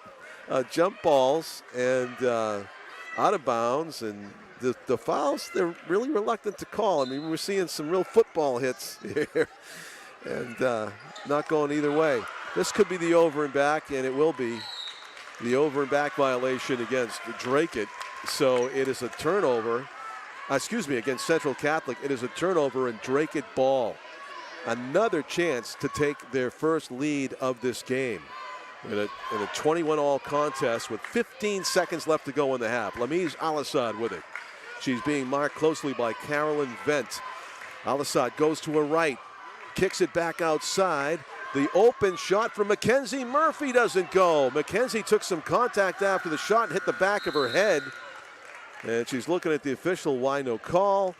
jump balls and out of bounds, and the fouls they're really reluctant to call. I mean, we're seeing some real football hits here, and not going either way. This could be the over and back, and it will be the over and back violation against Dracut. So it is a turnover. Against Central Catholic. It is a turnover and Dracut ball. Another chance to take their first lead of this game in a 21-all contest with 15 seconds left to go in the half. Lamise Al-Assad with it. She's being marked closely by Carolyn Vent. Al-Assad goes to her right, kicks it back outside. The open shot from Mackenzie Murphy doesn't go. Mackenzie took some contact after the shot and hit the back of her head. And she's looking at the official, why no call?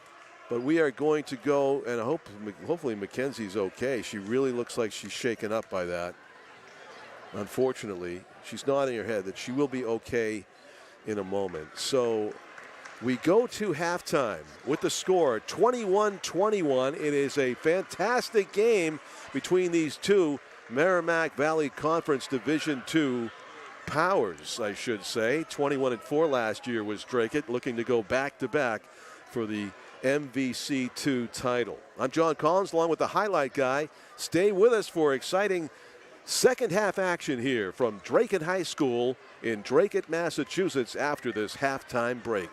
But we are going to go, and hopefully Mackenzie's okay. She really looks like she's shaken up by that. Unfortunately, she's nodding her head that she will be okay in a moment. So we go to halftime with the score 21-21. It is a fantastic game between these two Merrimack Valley Conference Division II powers, I should say. 21-4 last year was Dracut, looking to go back-to-back for the MVC2 title. I'm John Collins, along with the highlight guy. Stay with us for exciting second half action here from Dracut High School in Dracut, Massachusetts after this halftime break.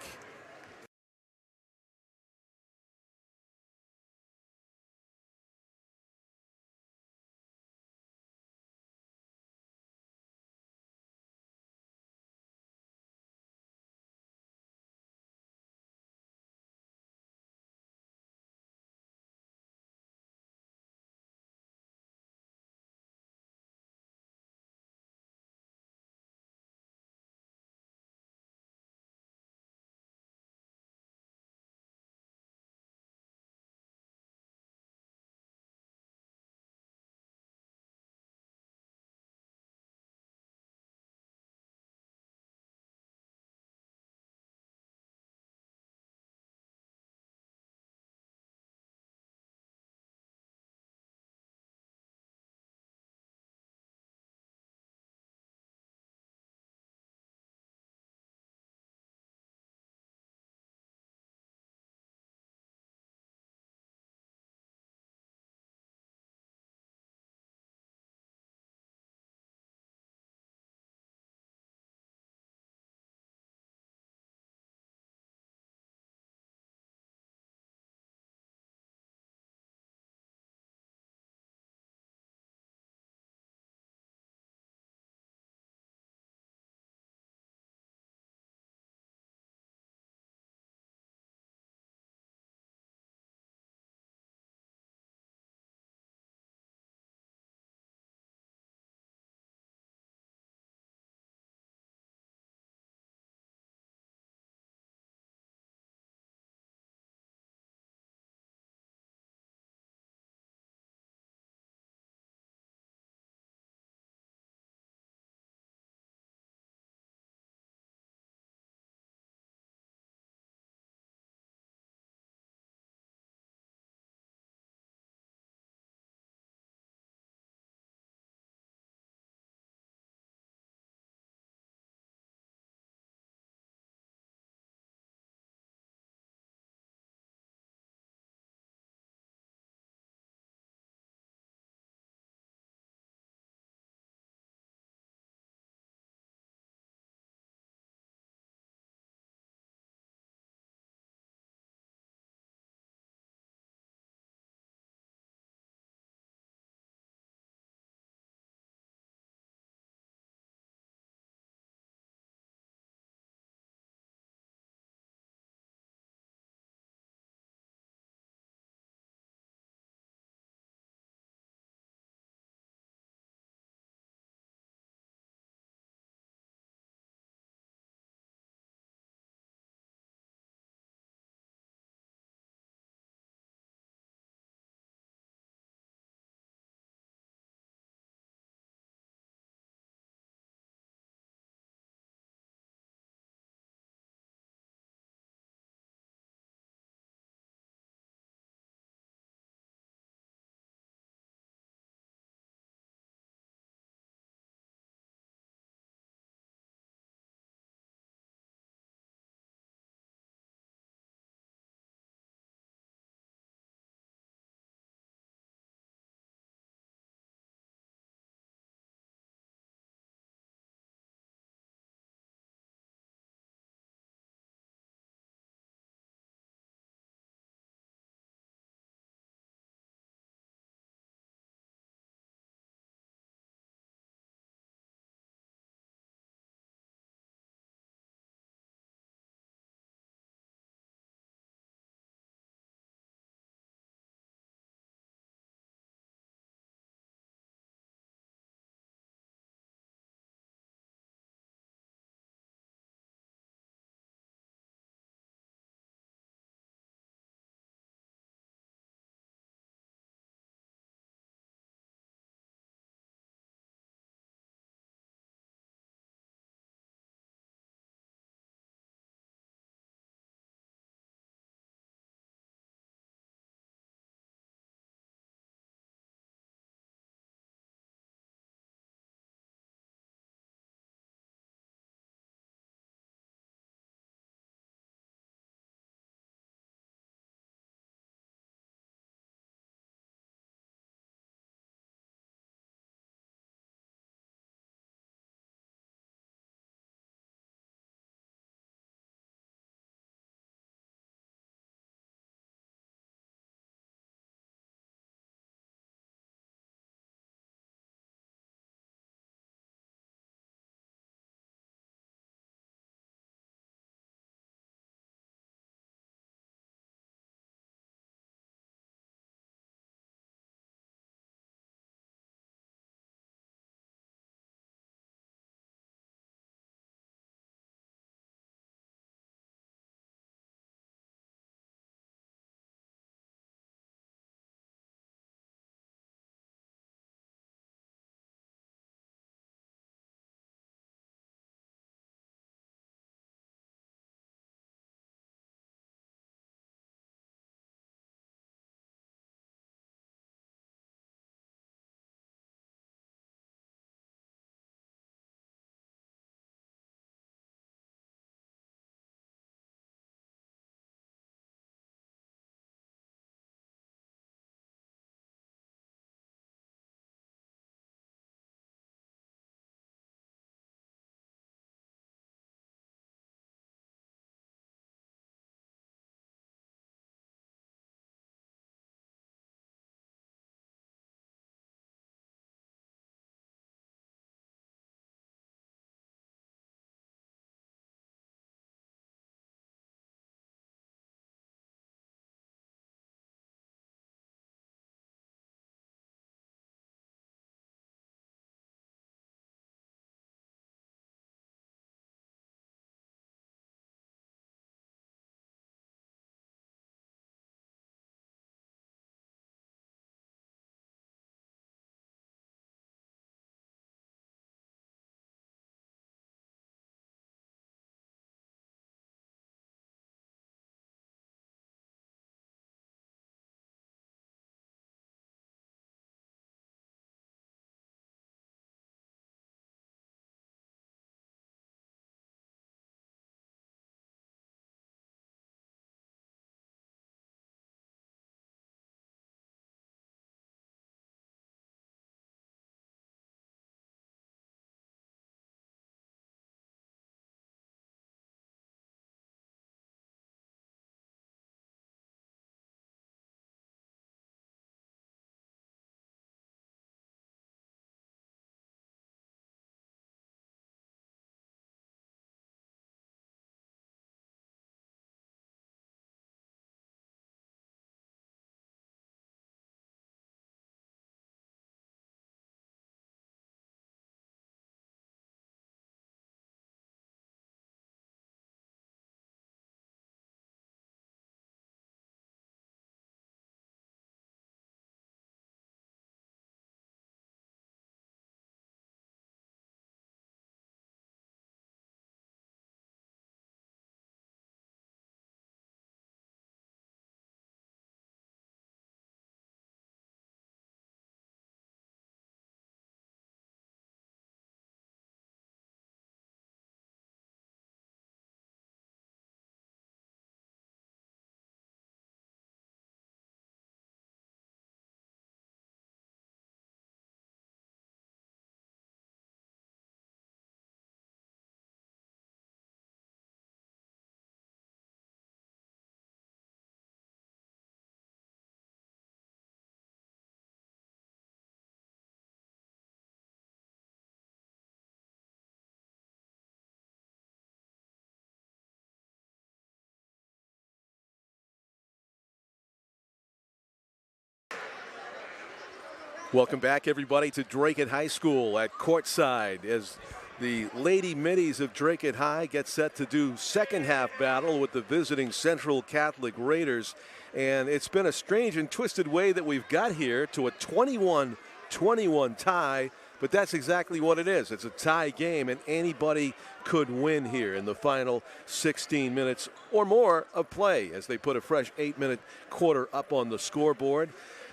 Welcome back, everybody, to Dracut High School at courtside as the Lady Middies of Dracut High get set to do second half battle with the visiting Central Catholic Raiders. And it's been a strange and twisted way that we've got here to a 21-21 tie, but that's exactly what it is. It's a tie game, and anybody could win here in the final 16 minutes or more of play as they put a fresh 8-minute quarter up on the scoreboard.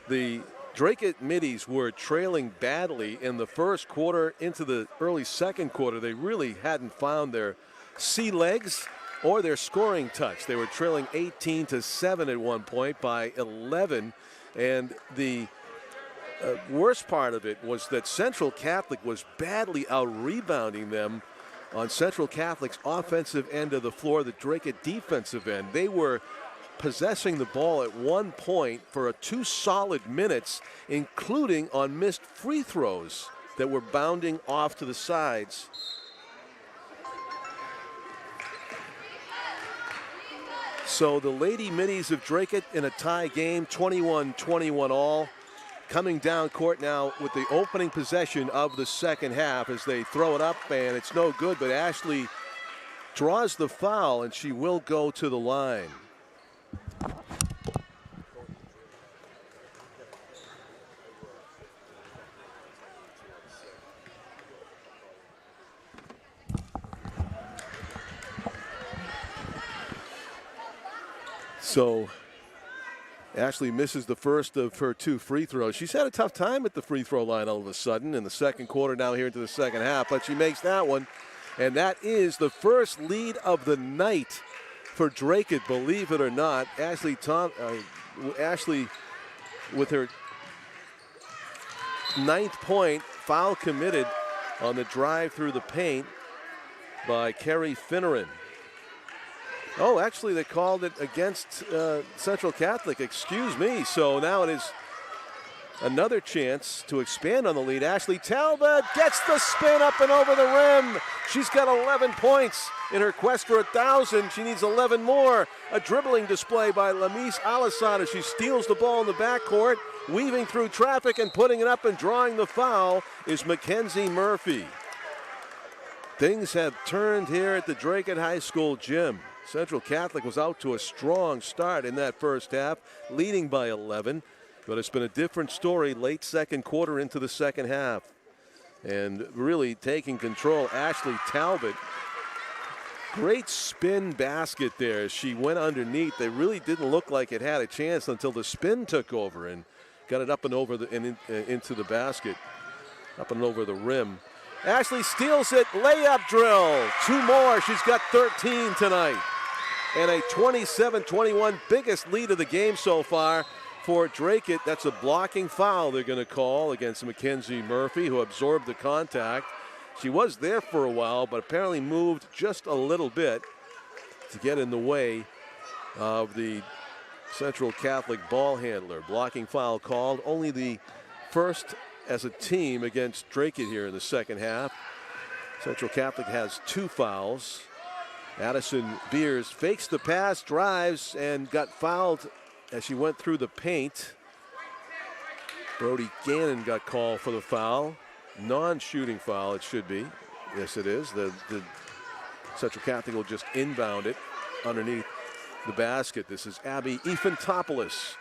The Dracut Middies were trailing badly in the first quarter into the early second quarter. They really hadn't found their sea legs or their scoring touch. They were trailing 18-7 at one point by 11. And the worst part of it was that Central Catholic was badly out-rebounding them on Central Catholic's offensive end of the floor, the Dracut defensive end. They were possessing the ball at one point for 2 solid minutes, including on missed free throws that were bounding off to the sides. So the Lady Middies of Dracut in a tie game, 21-21 all. Coming down court now with the opening possession of the second half as they throw it up, and it's no good, but Ashley draws the foul, and she will go to the line. So Ashley misses the first of her 2 free throws. She's had a tough time at the free throw line all of a sudden in the second quarter, now here into the second half, but she makes that one. And that is the first lead of the night for Dracut, believe it or not. Ashley with her 9th point, foul committed on the drive through the paint by Carrie Finneran. Oh, actually, they called it against Central Catholic. Excuse me. So now it is another chance to expand on the lead. Ashley Talbot gets the spin up and over the rim. She's got 11 points in her quest for 1,000. She needs 11 more. A dribbling display by Lamise Alisson as she steals the ball in the backcourt. Weaving through traffic and putting it up and drawing the foul is Mackenzie Murphy. Things have turned here at the Dracut High School gym. Central Catholic was out to a strong start in that first half, leading by 11. But it's been a different story late second quarter into the second half. And really taking control, Ashley Talbot. Great spin basket there as she went underneath. They really didn't look like it had a chance until the spin took over and got it up and over into the basket, up and over the rim. Ashley steals it, layup drill. 2 more, she's got 13 tonight. And a 27-21 biggest lead of the game so far for Dracut. That's a blocking foul they're going to call against Mackenzie Murphy, who absorbed the contact. She was there for a while, but apparently moved just a little bit to get in the way of the Central Catholic ball handler. Blocking foul called, only the first as a team against Dracut here in the second half. Central Catholic has 2 fouls. Addison Beers fakes the pass, drives, and got fouled as she went through the paint. Brody Gannon got called for the foul. Non-shooting foul, it should be. Yes, it is. The Central Catholic will just inbound it underneath the basket. This is Abby Ifantopoulos.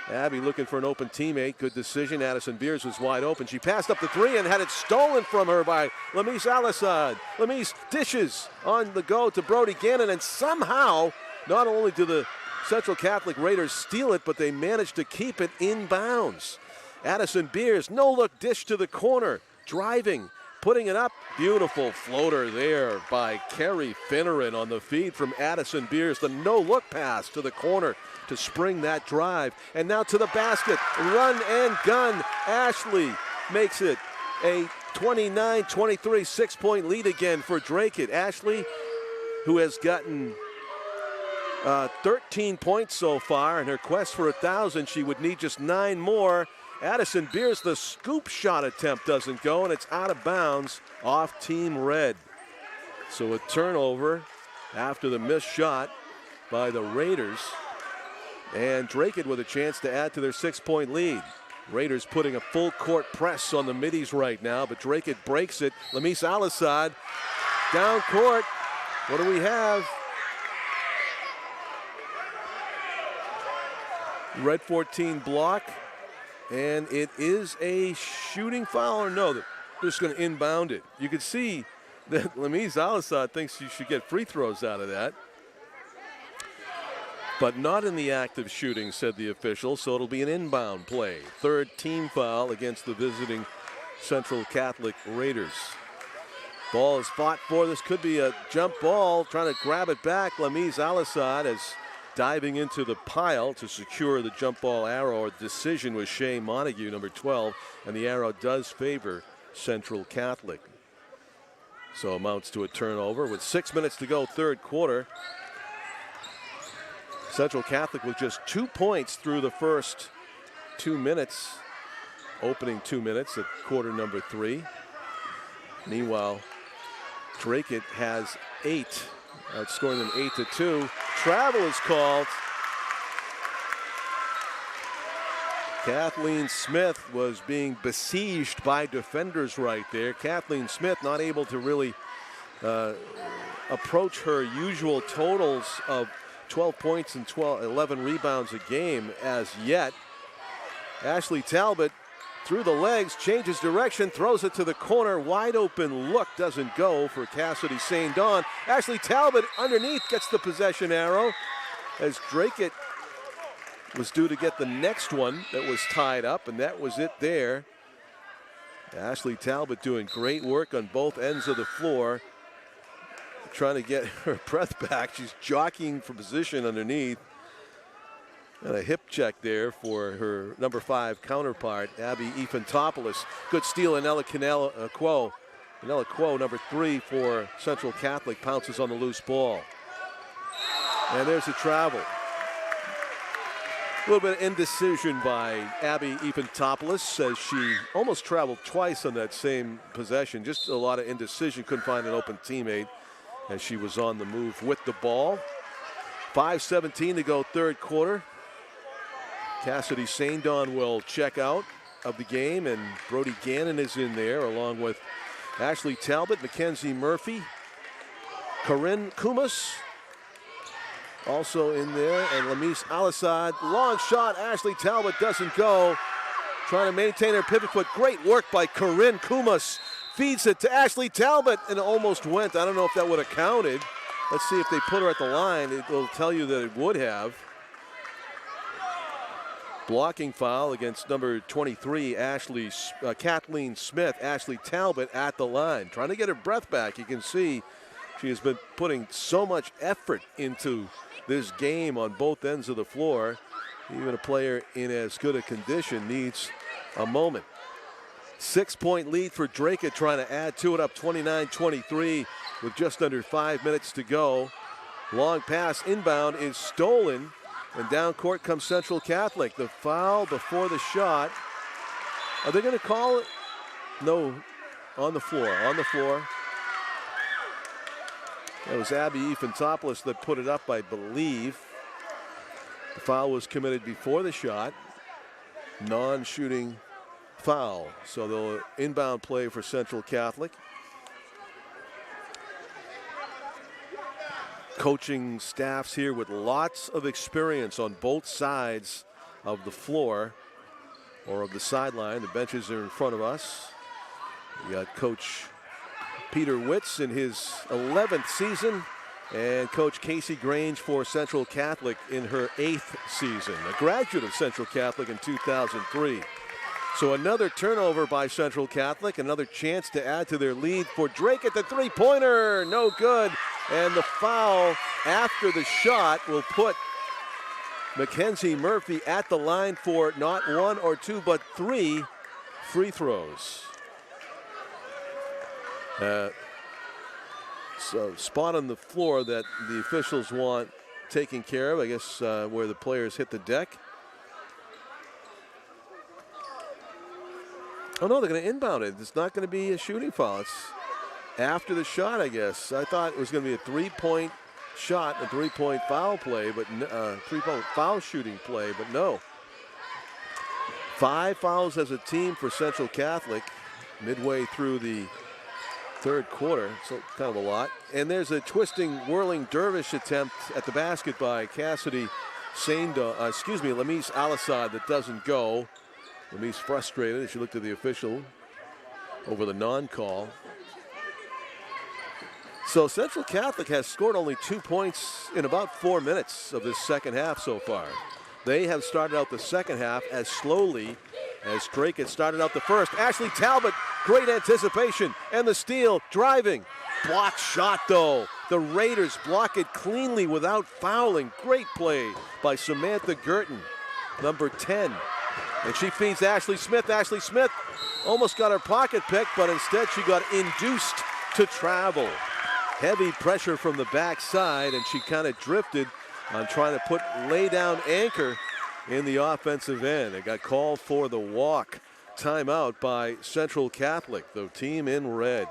Abby looking for an open teammate. Good decision. Addison Beers was wide open. She passed up the 3 and had it stolen from her by Lamise Alisson. Lamise dishes on the go to Brody Gannon, and somehow, not only do the Central Catholic Raiders steal it, but they managed to keep it in bounds. Addison Beers, no-look dish to the corner, driving, putting it up. Beautiful floater there by Carrie Finneran on the feed from Addison Beers. The no-look pass to the corner to spring that drive. And now to the basket, run and gun. Ashley makes it a 29-23 6-point lead again for Dracut. Ashley, who has gotten 13 points so far in her quest for 1,000. She would need just 9 more. Addison Beers, the scoop shot attempt doesn't go, and it's out of bounds off Team Red. So a turnover after the missed shot by the Raiders. And Dracut with a chance to add to their 6-point lead. Raiders putting a full court press on the Middies right now, but Dracut breaks it. Lamis Al-Assad down court. What do we have? Red 14 block, and it is a shooting foul, or no, they're just going to inbound it. You can see that Lamis Al-Assad thinks you should get free throws out of that. But not in the act of shooting, said the official, so it'll be an inbound play. Third team foul against the visiting Central Catholic Raiders. Ball is fought for. This could be a jump ball. Trying to grab it back. Lamis Al-Assad is diving into the pile to secure the jump ball arrow. Or decision was Shea Montague, number 12, and the arrow does favor Central Catholic. So amounts to a turnover with 6 minutes to go, third quarter. Central Catholic with just 2 points through the first 2 minutes, opening 2 minutes at quarter number 3. Meanwhile, Dracut has 8, outscoring them 8-2. Travel is called. Kathleen Smith was being besieged by defenders right there. Kathleen Smith not able to really approach her usual totals of 12 points and 11 rebounds a game as yet. Ashley Talbot through the legs, changes direction, throws it to the corner. Wide open look doesn't go for Cassidy St. Dawn. Ashley Talbot underneath gets the possession arrow as Dracut was due to get the next one that was tied up, and that was it there. Ashley Talbot doing great work on both ends of the floor, trying to get her breath back. She's jockeying for position underneath. And a hip check there for her number 5 counterpart, Abby Ifantopoulos. Good steal, Anella Quo. Anella Quo, number 3 for Central Catholic, pounces on the loose ball. And there's a travel. A little bit of indecision by Abby Ifantopoulos as she almost traveled twice on that same possession. Just a lot of indecision, couldn't find an open teammate as she was on the move with the ball. 5:17 to go, third quarter. Cassidy St. Dawn will check out of the game, and Brody Gannon is in there along with Ashley Talbot, Mackenzie Murphy, Corinne Kumas also in there, and Lamis Al-Assad. Long shot, Ashley Talbot doesn't go. Trying to maintain her pivot foot. Great work by Corinne Kumas. Feeds it to Ashley Talbot, and it almost went. I don't know if that would have counted. Let's see if they put her at the line. It will tell you that it would have. Blocking foul against number 23, Kathleen Smith. Ashley Talbot at the line. Trying to get her breath back. You can see she has been putting so much effort into this game on both ends of the floor. Even a player in as good a condition needs a moment. 6-point lead for Dracut, trying to add to it, up 29-23 with just under 5 minutes to go. Long pass inbound is stolen, and down court comes Central Catholic. The foul before the shot. Are they going to call it? No, on the floor, on the floor. It was Abby Ifantopoulos that put it up, I believe. The foul was committed before the shot. Non-shooting foul. So they'll inbound play for Central Catholic. Coaching staffs here with lots of experience on both sides of the floor or of the sideline. The benches are in front of us. We got Coach Peter Witz in his 11th season, and Coach Casey Grange for Central Catholic in her 8th season, a graduate of Central Catholic in 2003. So another turnover by Central Catholic, another chance to add to their lead for Dracut. The three-pointer, no good. And the foul after the shot will put Mackenzie Murphy at the line for not 1 or 2, but 3 free throws. So spot on the floor that the officials want taken care of, I guess, where the players hit the deck. Oh, no, they're going to inbound it. It's not going to be a shooting foul. It's after the shot, I guess. I thought it was going to be a three-point shot, a three-point foul play, but three-point foul shooting play, but no. 5 fouls as a team for Central Catholic midway through the third quarter, so kind of a lot. And there's a twisting, whirling dervish attempt at the basket by Cassidy Lamise Al-Assad that doesn't go. Lamise frustrated as she looked at the official over the non-call. So Central Catholic has scored only 2 points in about 4 minutes of this second half so far. They have started out the second half as slowly as Dracut started out the first. Ashley Talbot, great anticipation, and the steal, driving. Blocked shot though. The Raiders block it cleanly without fouling. Great play by Samantha Girton, number 10. And she feeds Ashley Smith. Ashley Smith almost got her pocket picked, but instead she got induced to travel. Heavy pressure from the backside, and she kind of drifted on trying to lay down anchor in the offensive end. It got called for the walk. Timeout by Central Catholic, the team in red.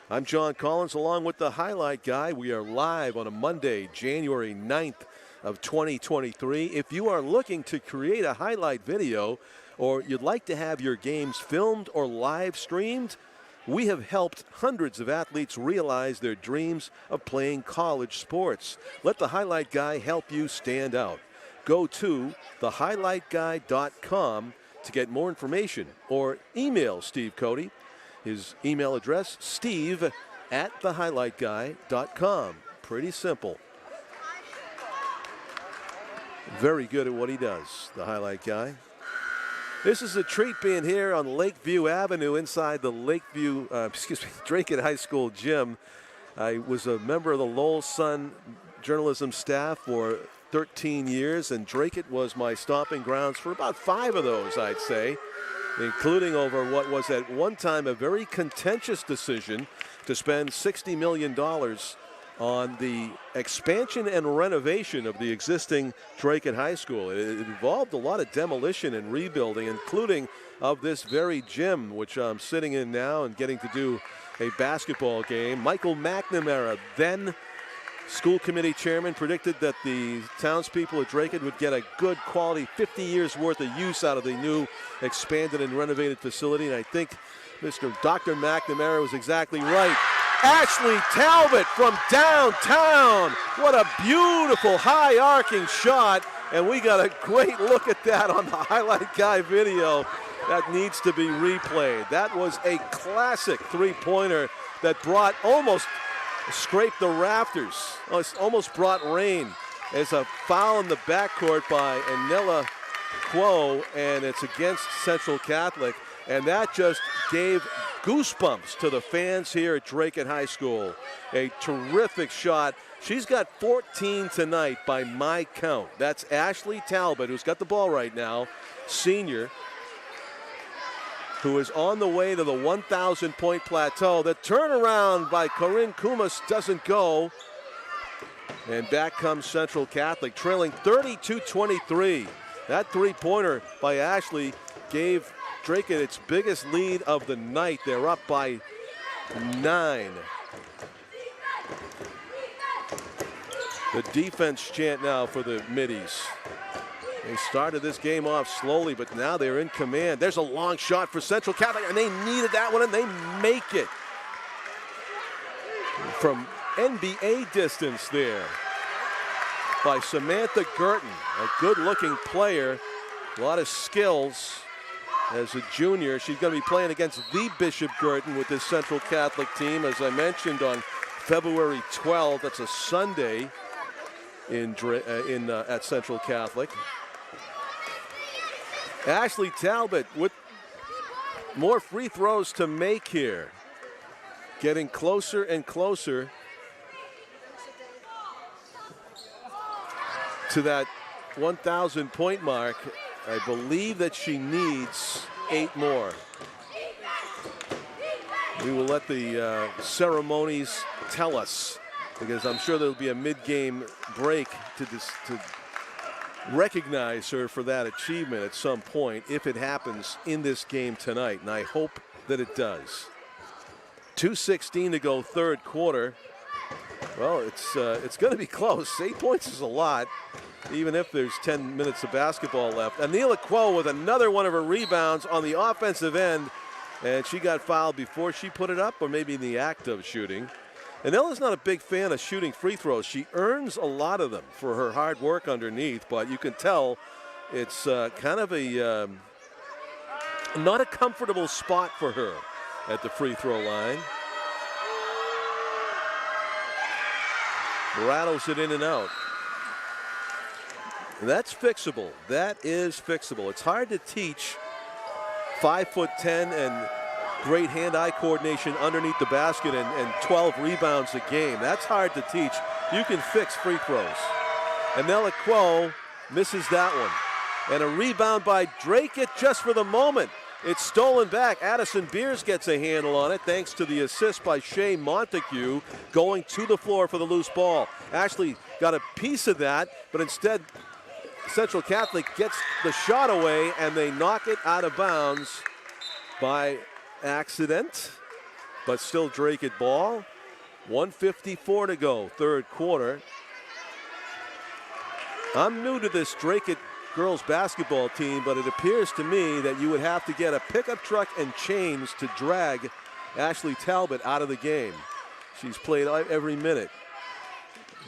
I'm John Collins along with the highlight guy. We are live on a Monday, January 9th of 2023. If you are looking to create a highlight video or you'd like to have your games filmed or live streamed, we have helped hundreds of athletes realize their dreams of playing college sports. Let the highlight guy help you stand out. Go to thehighlightguy.com to get more information or email Steve Cody. His email address, steve@thehighlightguy.com. Pretty simple. Very good at what he does, the highlight guy. This is a treat being here on Lakeview Avenue inside the Dracut High School gym. I was a member of the Lowell Sun journalism staff for 13 years, and Dracut was my stomping grounds for about 5 of those, I'd say, including over what was at one time a very contentious decision to spend $60 million on the expansion and renovation of the existing Dracut High School. It involved a lot of demolition and rebuilding, including of this very gym, which I'm sitting in now and getting to do a basketball game. Michael McNamara, then school committee chairman, predicted that the townspeople at Dracut would get a good quality 50 years worth of use out of the new expanded and renovated facility. And I think Dr. McNamara was exactly right. Ashley Talbot from downtown. What a beautiful high arcing shot. And we got a great look at that on the highlight guy video. That needs to be replayed. That was a classic three-pointer that almost scraped the rafters. Almost brought rain. As a foul in the backcourt by Anela Quo, and it's against Central Catholic. And that just gave goosebumps to the fans here at Dracut High School. A terrific shot. She's got 14 tonight by my count. That's Ashley Talbot, who's got the ball right now, senior, who is on the way to the 1,000-point plateau. The turnaround by Corinne Kumas doesn't go. And back comes Central Catholic, trailing 32-23. That three-pointer by Ashley gave Dracut its biggest lead of the night. They're up by 9. The defense chant now for the Middies. They started this game off slowly, but now they're in command. There's a long shot for Central Catholic, and they needed that one, and they make it. From NBA distance there by Samantha Girton, a good-looking player, a lot of skills. As a junior, she's going to be playing against the Bishop Girton with this Central Catholic team, as I mentioned, on February 12th. That's a Sunday at Central Catholic. Ashley Talbot with more free throws to make here. Getting closer and closer to that 1,000-point mark. I believe that she needs 8 more. We will let the ceremonies tell us, because I'm sure there'll be a mid-game break to recognize her for that achievement at some point, if it happens in this game tonight, and I hope that it does. 2:16 to go, third quarter. Well, it's going to be close. 8 points is a lot. even if there's 10 minutes of basketball left. Anila Quo with another one of her rebounds on the offensive end, and she got fouled before she put it up, or maybe in the act of shooting. Anila's not a big fan of shooting free throws. She earns a lot of them for her hard work underneath, but you can tell it's kind of a not a comfortable spot for her at the free throw line. Rattles it in and out. That's fixable. That is fixable. It's hard to teach 5'10" and great hand-eye coordination underneath the basket and 12 rebounds a game. That's hard to teach. You can fix free throws. Anila Quo misses that one. And a rebound by Dracut just for the moment. It's stolen back. Addison Beers gets a handle on it thanks to the assist by Shea Montague going to the floor for the loose ball. Ashley got a piece of that, but instead Central Catholic gets the shot away and they knock it out of bounds by accident, but still Dracut ball. 1:54 to go, third quarter. I'm new to this Dracut girls basketball team, but it appears to me that you would have to get a pickup truck and chains to drag Ashley Talbot out of the game. She's played every minute.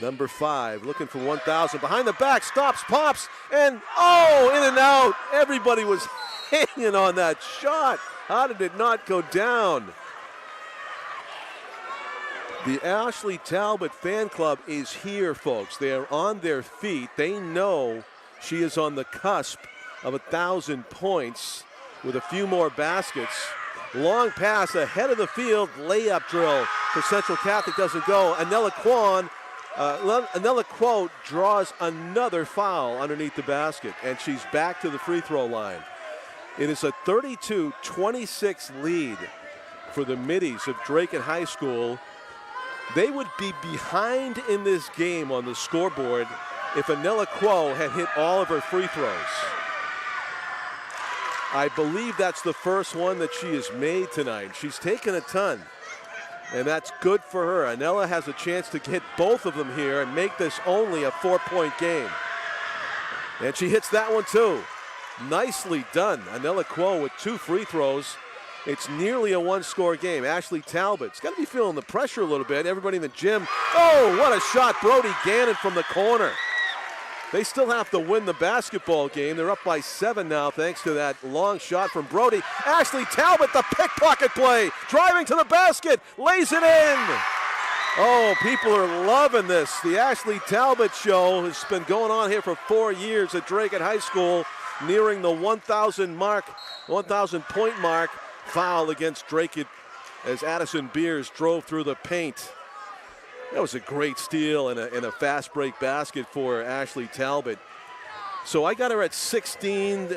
Number 5 looking for 1,000 behind the back, stops, pops, and oh, in and out. Everybody was hanging on that shot. How did it not go down? The Ashley Talbot fan club is here, folks. They are on their feet. They know she is on the cusp of 1,000 points with a few more baskets. Long pass ahead of the field, layup drill for Central Catholic doesn't go. Anila Quo draws another foul underneath the basket, and she's back to the free throw line. It is a 32-26 lead for the Middies of Dracut High School. They would be behind in this game on the scoreboard if Anila Quo had hit all of her free throws. I believe that's the first one that she has made tonight. She's taken a ton, and that's good for her. Anila has a chance to hit both of them here and make this only a 4-point game. And she hits that one too. Nicely done. Anila Quo with 2 free throws. It's nearly a 1-score game. Ashley Talbot's got to be feeling the pressure a little bit. Everybody in the gym. Oh, what a shot. Brody Gannon from the corner. They still have to win the basketball game. They're up by 7 now thanks to that long shot from Brody. Ashley Talbot, the pickpocket play. Driving to the basket. Lays it in. Oh, people are loving this. The Ashley Talbot show has been going on here for 4 years at Dracut High School, nearing the 1,000 point mark. Foul against Dracut as Addison Beers drove through the paint. That was a great steal and a fast break basket for Ashley Talbot. So I got her at 16,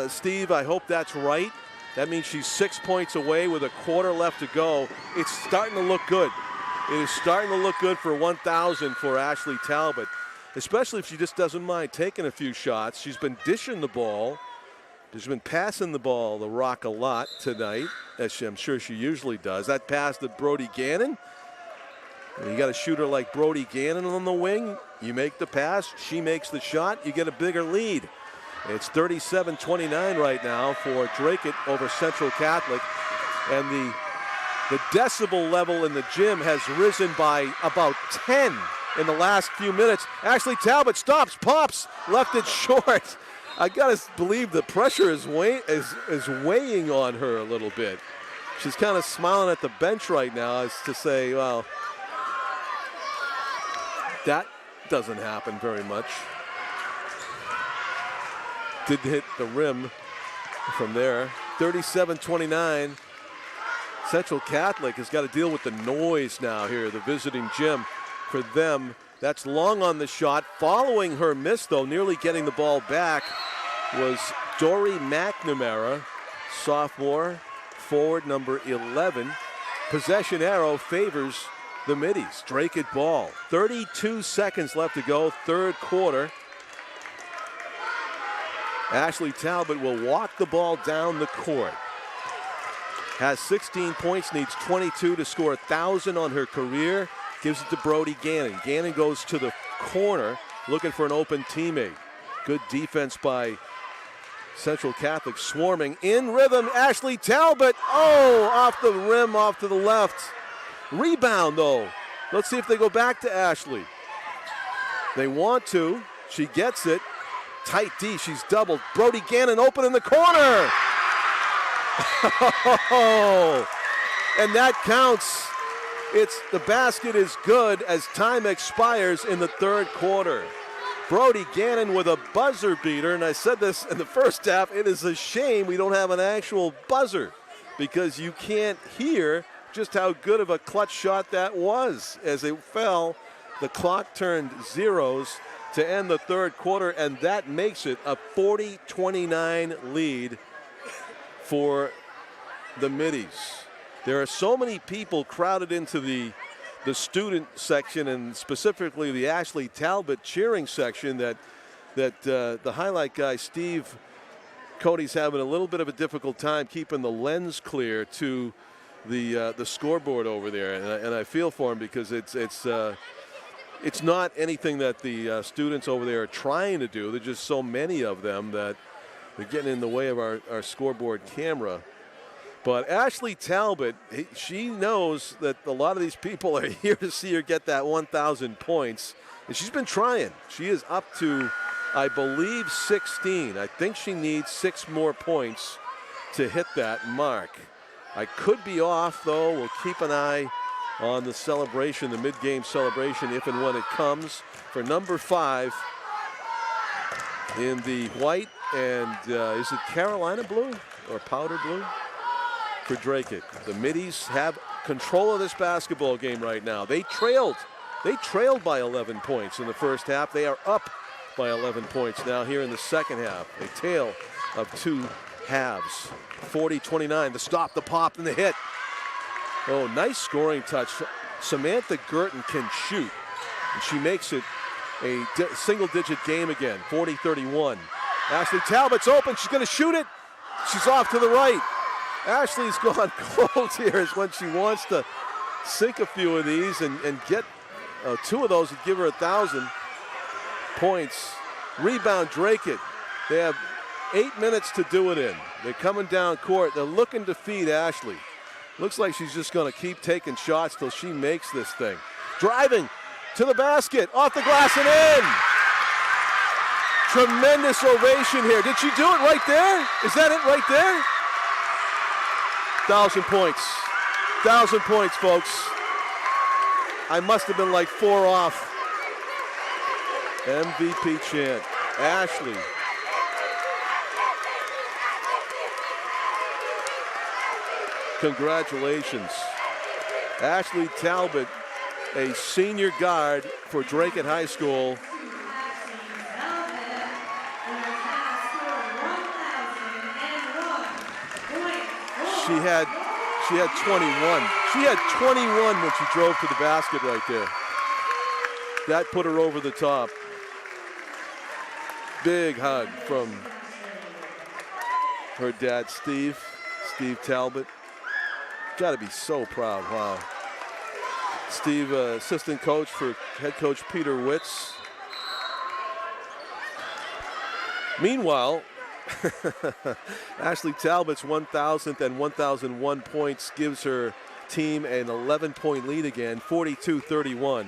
Steve. I hope that's right. That means she's 6 points away with a quarter left to go. It's starting to look good. It is starting to look good for 1,000 for Ashley Talbot, especially if she just doesn't mind taking a few shots. She's been dishing the ball. She's been passing the ball, the rock, a lot tonight, as I'm sure she usually does. That pass to Brody Gannon. And you got a shooter like Brody Gannon on the wing. You make the pass, she makes the shot, you get a bigger lead. It's 37-29 right now for Dracut over Central Catholic. And the decibel level in the gym has risen by about 10 in the last few minutes. Ashley Talbot stops, pops, left it short. I gotta believe the pressure is weighing on her a little bit. She's kind of smiling at the bench right now as to say, well, that doesn't happen very much. Did hit the rim from there. 37-29. Central Catholic has got to deal with the noise now here, the visiting gym. For them, that's long on the shot. Following her miss, though, nearly getting the ball back, was Dory McNamara, sophomore, forward number 11. Possession arrow favors the Middies. Dracut ball. 32 seconds left to go, third quarter. Ashley Talbot will walk the ball down the court. Has 16 points, needs 22 to score 1,000 on her career. Gives it to Brody Gannon. Gannon goes to the corner, looking for an open teammate. Good defense by Central Catholic, swarming in rhythm. Ashley Talbot, oh, off the rim, off to the left. Rebound, though. Let's see if they go back to Ashley. They want to. She gets it. Tight D, she's doubled. Brody Gannon open in the corner. And that counts. The basket is good as time expires in the third quarter. Brody Gannon with a buzzer beater, and I said this in the first half, it is a shame we don't have an actual buzzer because you can't hear just how good of a clutch shot that was. As it fell, the clock turned zeros to end the third quarter, and that makes it a 40-29 lead for the Middies. There are so many people crowded into the student section and specifically the Ashley Talbot cheering section that the highlight guy, Steve Cody's having a little bit of a difficult time keeping the lens clear to the scoreboard over there. And I feel for him because it's not anything that the students over there are trying to do. There's just so many of them that they're getting in the way of our scoreboard camera. But Ashley Talbot, she knows that a lot of these people are here to see her get that 1,000 points. And she's been trying. She is up to, I believe, 16. I think she needs 6 more points to hit that mark. I could be off, though. We'll keep an eye on the celebration, the mid-game celebration, if and when it comes. For number 5 in the white and, is it Carolina blue or powder blue? For Dracut. The Middies have control of this basketball game right now. They trailed by 11 points in the first half. They are up by 11 points now here in the second half. A tale of 2 halves. 40-29, the stop, the pop, and the hit. Oh, nice scoring touch. Samantha Girton can shoot, and she makes it a single-digit game again, 40-31. Ashley Talbot's open. She's going to shoot it. She's off to the right. Ashley's gone cold here is when she wants to sink a few of these and get 2 of those and give her 1,000 points. Rebound Dracut. They have 8 minutes to do it in. They're coming down court. They're looking to feed Ashley. Looks like she's just going to keep taking shots till she makes this thing. Driving to the basket, off the glass and in. Tremendous ovation here. Did she do it right there? Is that it right there? 1,000 points. 1,000 points, folks. I must have been like 4 off. MVP chant. Ashley. Congratulations. Ashley Talbot, a senior guard for Dracut High School. She had 21. She had 21 when she drove to the basket right there. That put her over the top. Big hug from her dad, Steve Talbot. Got to be so proud. Wow. Steve, assistant coach for head coach Peter Witz. Meanwhile, Ashley Talbot's 1,000th and 1,001 points gives her team an 11-point lead again, 42-31.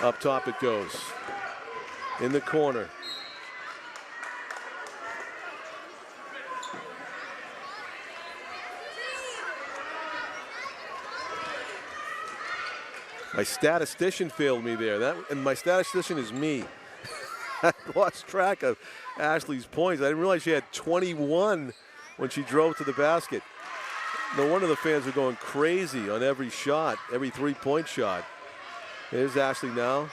Up top it goes. In the corner. My statistician failed me there. And my statistician is me. I lost track of Ashley's points. I didn't realize she had 21 when she drove to the basket. No wonder the fans are going crazy on every shot, every three-point shot. There's Ashley now,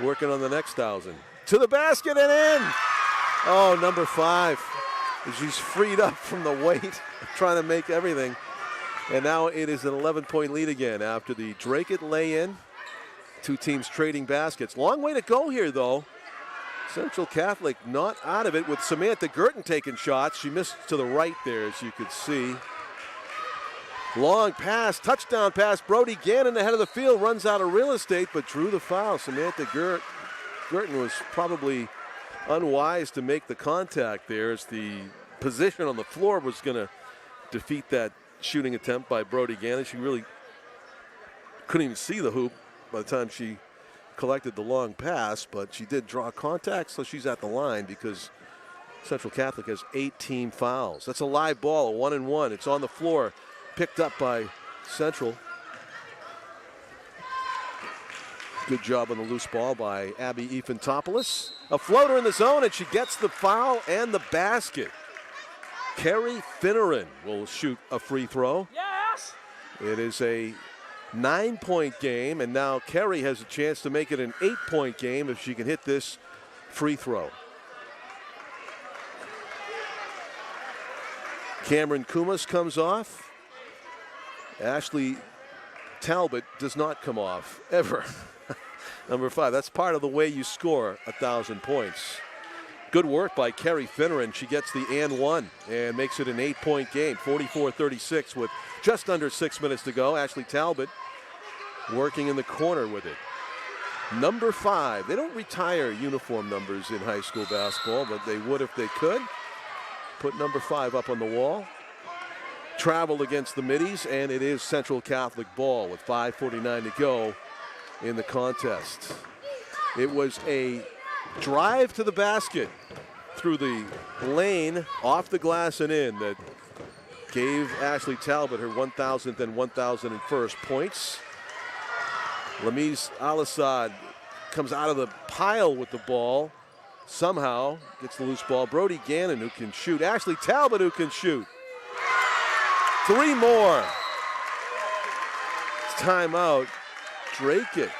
working on the next 1,000. To the basket and in! Oh, number 5. She's freed up from the weight, trying to make everything. And now it is an 11-point lead again after the Dracut lay-in. 2 teams trading baskets. Long way to go here, though. Central Catholic not out of it with Samantha Gurton taking shots. She missed to the right there, as you could see. Long pass, touchdown pass. Brody Gannon, the head of the field, runs out of real estate, but drew the foul. Samantha Gurton was probably unwise to make the contact there, as the position on the floor was going to defeat that shooting attempt by Brody Gannon. She really couldn't even see the hoop by the time she collected the long pass, but she did draw contact, so she's at the line because Central Catholic has 18 fouls. That's a live ball, a 1-and-1. It's on the floor, picked up by Central. Good job on the loose ball by Abby Ephantopoulos. A floater in the zone, and she gets the foul and the basket. Carrie Finneran will shoot a free throw. Yes! It is a 9-point game, and now Carrie has a chance to make it an 8-point game if she can hit this free throw. Cameron Kumas comes off. Ashley Talbot does not come off, ever. Number 5, that's part of the way you score 1,000 points. Good work by Carrie Finneran. She gets the and one and makes it an 8-point game, 44-36 with just under 6 minutes to go. Ashley Talbot working in the corner with it. Number 5, they don't retire uniform numbers in high school basketball, but they would if they could. Put number 5 up on the wall. Traveled against the Middies, and it is Central Catholic ball with 5:49 to go in the contest. It was a drive to the basket through the lane, off the glass and in, that gave Ashley Talbot her 1,000th and 1,001st points. Lamise Al-Assad comes out of the pile with the ball. Somehow gets the loose ball. Brody Gannon, who can shoot. Ashley Talbot, who can shoot. 3 more. It's timeout. Dracut.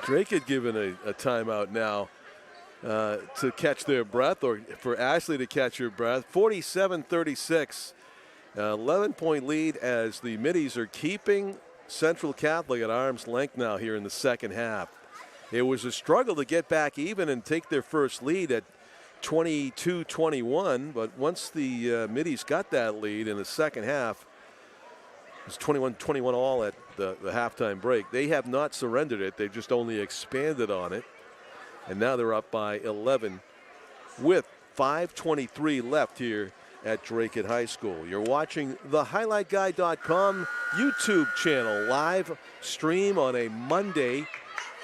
Dracut given a timeout now to catch their breath, or for Ashley to catch her breath. 47-36. 11-point lead as the Middies are keeping Central Catholic at arm's length now here in the second half. It was a struggle to get back even and take their first lead at 22-21, but once the Middies got that lead in the second half, it was 21-21 all at the halftime break. They have not surrendered it. They've just only expanded on it. And now they're up by 11 with 5:23 left here at Dracut High School. You're watching the HighlightGuy.com YouTube channel live stream on a Monday,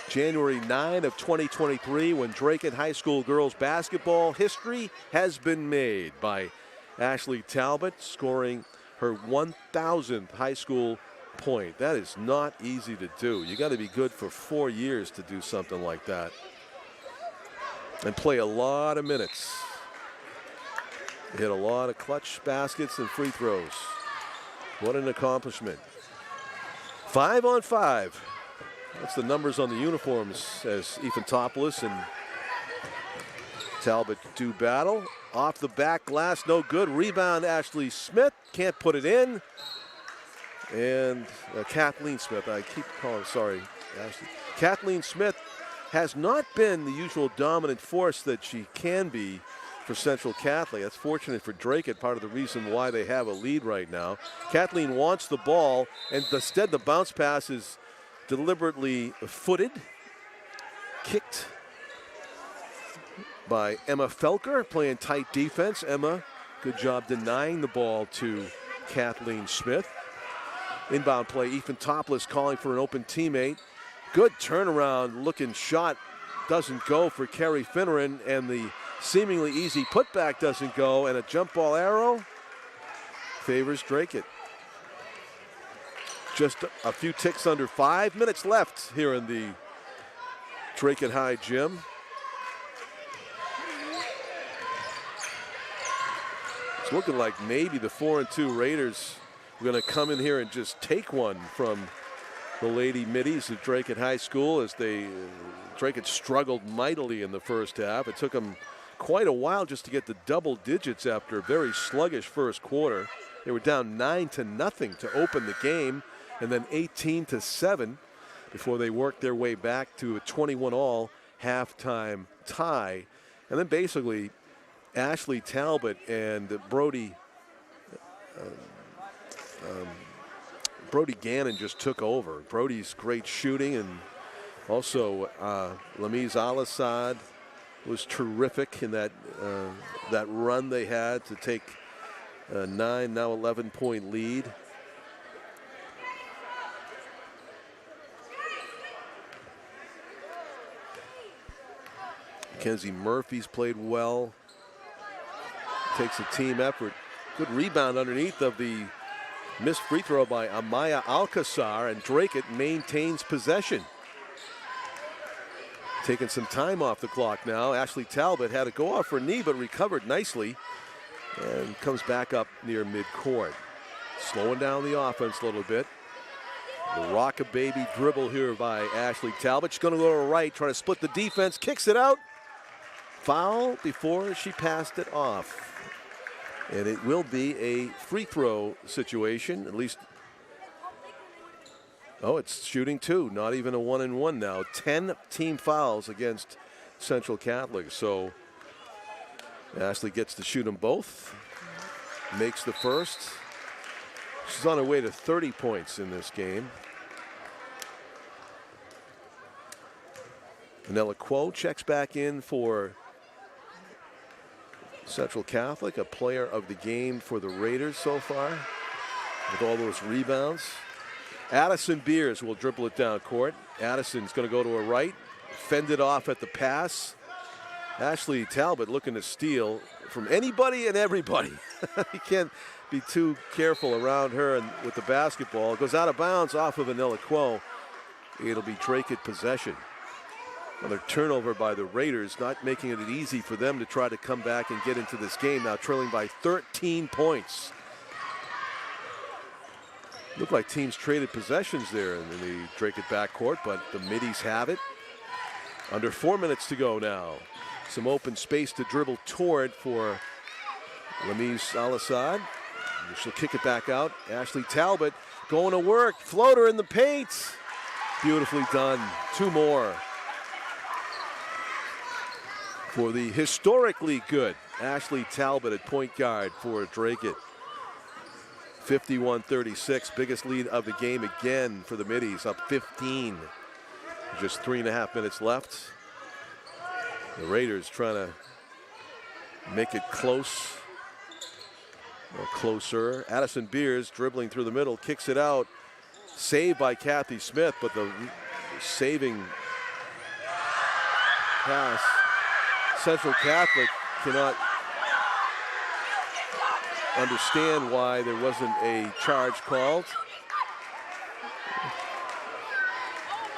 January 9 of 2023, when Dracut High School girls basketball history has been made by Ashley Talbot, scoring her 1,000th high school point. That is not easy to do. You got to be good for 4 years to do something like that and play a lot of minutes. Hit a lot of clutch baskets and free throws. What an accomplishment. 5 on 5. That's the numbers on the uniforms as Ephantopoulos and Talbot do battle. Off the back glass, no good. Rebound, Ashley Smith. Can't put it in. And Kathleen Smith, I keep calling, sorry, Ashley. Kathleen Smith has not been the usual dominant force that she can be for Central Catholic. That's fortunate for Dracut, part of the reason why they have a lead right now. Kathleen wants the ball, and instead the bounce pass is deliberately footed, kicked by Emma Felker, playing tight defense. Emma, good job denying the ball to Kathleen Smith. Inbound play, Ephantopoulos calling for an open teammate. Good turnaround looking shot, doesn't go for Carrie Finneran, and the seemingly easy putback doesn't go, and a jump ball arrow favors Dracut. Just a few ticks under 5 minutes left here in the Dracut High gym. It's looking like maybe the 4-2 Raiders are going to come in here and just take one from the Lady Middies of Dracut High School, as Dracut struggled mightily in the first half. It took them quite a while just to get to double digits after a very sluggish first quarter. They were down 9-0 to open the game, and then 18-7. before they worked their way back to a 21-all halftime tie. And then basically Ashley Talbot and Brody Gannon just took over. Brody's great shooting, and also Lamiz Al-Assad was terrific in that run they had to take a 9, now 11-point lead. Mackenzie Murphy's played well. Takes a team effort. Good rebound underneath of the missed free throw by Amaya Alcazar, and Dracut maintains possession. Taking some time off the clock now. Ashley Talbot had to go off her knee but recovered nicely and comes back up near midcourt. Slowing down the offense a little bit. The rock-a-baby dribble here by Ashley Talbot. She's going to go to the right, try to split the defense, kicks it out. Foul before she passed it off. And it will be a free throw situation, at least. Oh, it's shooting two, not even a 1-and-1 now. 10 team fouls against Central Catholic. So Ashley gets to shoot them both, makes the first. She's on her way to 30 points in this game. Manella Quo checks back in for Central Catholic, a player of the game for the Raiders so far, with all those rebounds. Addison Beers will dribble it down court. Addison's going to go to her right, fended off at the pass. Ashley Talbot looking to steal from anybody and everybody. You can't be too careful around her and with the basketball. It goes out of bounds off of Manella Quo. It'll be Dracut possession. Another turnover by the Raiders, not making it easy for them to try to come back and get into this game. Now trailing by 13 points. Looked like teams traded possessions there in the Dracut backcourt, but the Middies have it. Under 4 minutes to go now. Some open space to dribble toward for Lamiz Al-Assad. She'll kick it back out. Ashley Talbot going to work. Floater in the paint. Beautifully done. Two more for the historically good Ashley Talbot at point guard for Dracut. 51-36, biggest lead of the game again for the Middies, up 15. Just 3.5 minutes left. The Raiders trying to make it close, or closer. Addison Beers dribbling through the middle, kicks it out. Saved by Kathy Smith, but the saving pass, Central Catholic cannot understand why there wasn't a charge called.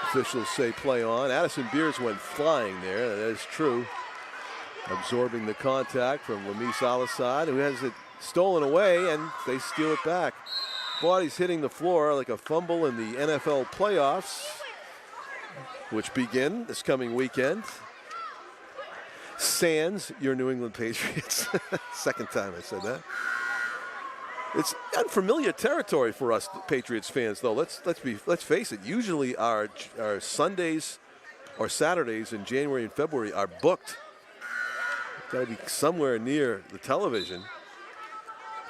Officials say play on. Addison Beers went flying there, that is true. Absorbing the contact from Lamiz Al-Assad, who has it stolen away, and they steal it back. Body's hitting the floor like a fumble in the NFL playoffs, which begin this coming weekend. Sans your New England Patriots. Second time I said that. It's unfamiliar territory for us Patriots fans, though. Let's face it. Usually our Sundays or Saturdays in January and February are booked. Got to be somewhere near the television.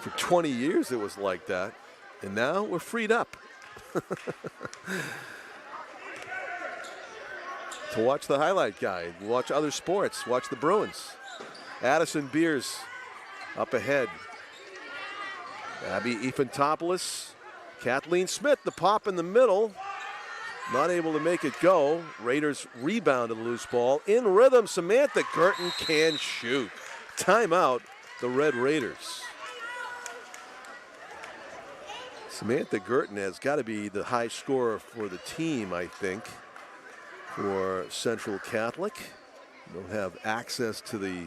For 20 years it was like that, and now we're freed up to watch the highlight guide, watch other sports, watch the Bruins. Addison Beers up ahead. Abby Ifantopoulos, Kathleen Smith, the pop in the middle. Not able to make it go. Raiders rebound the loose ball. In rhythm, Samantha Girton can shoot. Timeout, the Red Raiders. Samantha Girton has got to be the high scorer for the team, I think, for Central Catholic. Don't have access to the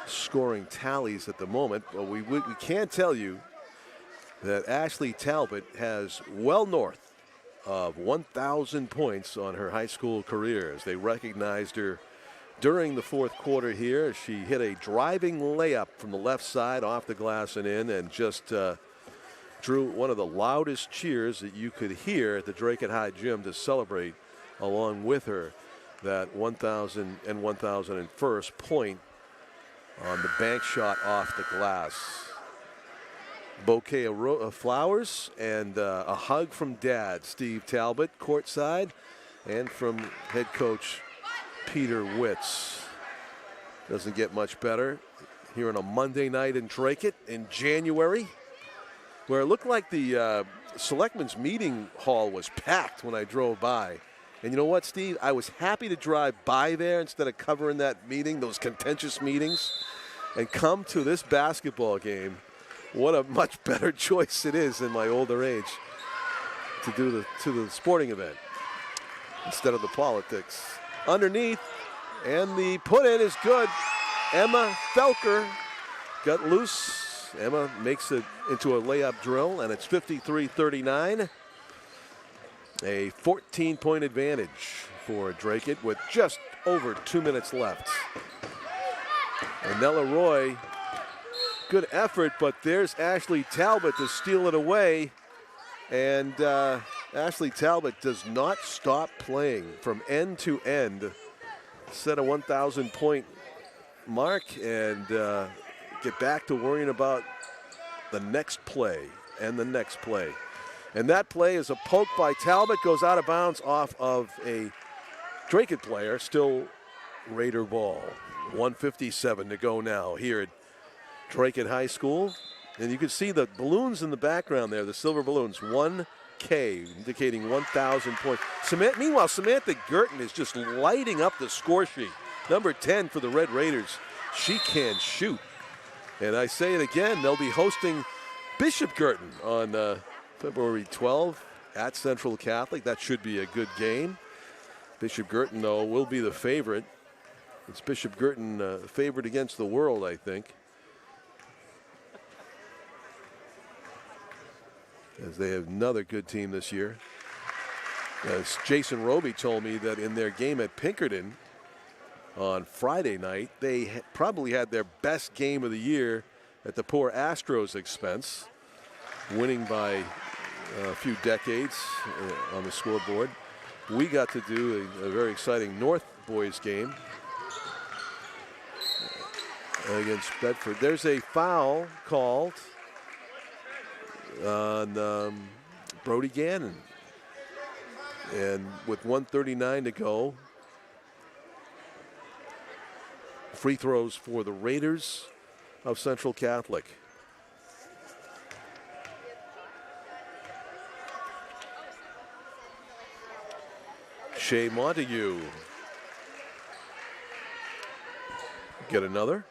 scoring tallies at the moment, but we can tell you that Ashley Talbot has well north of 1,000 points on her high school career, as they recognized her during the fourth quarter here. She hit a driving layup from the left side off the glass and in, and just drew one of the loudest cheers that you could hear at the Dracut High Gym to celebrate along with her that 1,000 and 1,001st point on the bank shot off the glass. Bouquet of flowers and a hug from Dad, Steve Talbot, courtside, and from head coach Peter Witz. Doesn't get much better here on a Monday night in Dracut in January, where it looked like the Selectmen's meeting hall was packed when I drove by. And you know what, Steve? I was happy to drive by there instead of covering that meeting, those contentious meetings, and come to this basketball game. What a much better choice it is in my older age to do the sporting event instead of the politics. Underneath, and the put-in is good. Emma Felker got loose. Emma makes it into a layup drill, and it's 53-39. A 14-point advantage for Dracut with just over 2 minutes left. And Nella Roy, good effort, but there's Ashley Talbot to steal it away. And Ashley Talbot does not stop playing from end to end. Set a 1,000-point mark and get back to worrying about the next play and the next play. And that play is a poke by Talbot, goes out of bounds off of a Dracut player, still Raider ball. 1:57 to go now here at Dracut High School. And you can see the balloons in the background there, the silver balloons, 1K, indicating 1,000 points. Meanwhile, Samantha Girton is just lighting up the score sheet. Number 10 for the Red Raiders. She can shoot. And I say it again, they'll be hosting Bishop Girton on February 12th at Central Catholic. That should be a good game. Bishop Girton, though, will be the favorite. It's Bishop Girton favored against the world, I think, as they have another good team this year. As Jason Roby told me that in their game at Pinkerton on Friday night, they probably had their best game of the year at the poor Astros' expense, winning by a few decades on the scoreboard. We got to do a very exciting North boys game against Bedford. There's a foul called on Brody Gannon. And with 1:39 to go, free throws for the Raiders of Central Catholic. Shea Montague get another.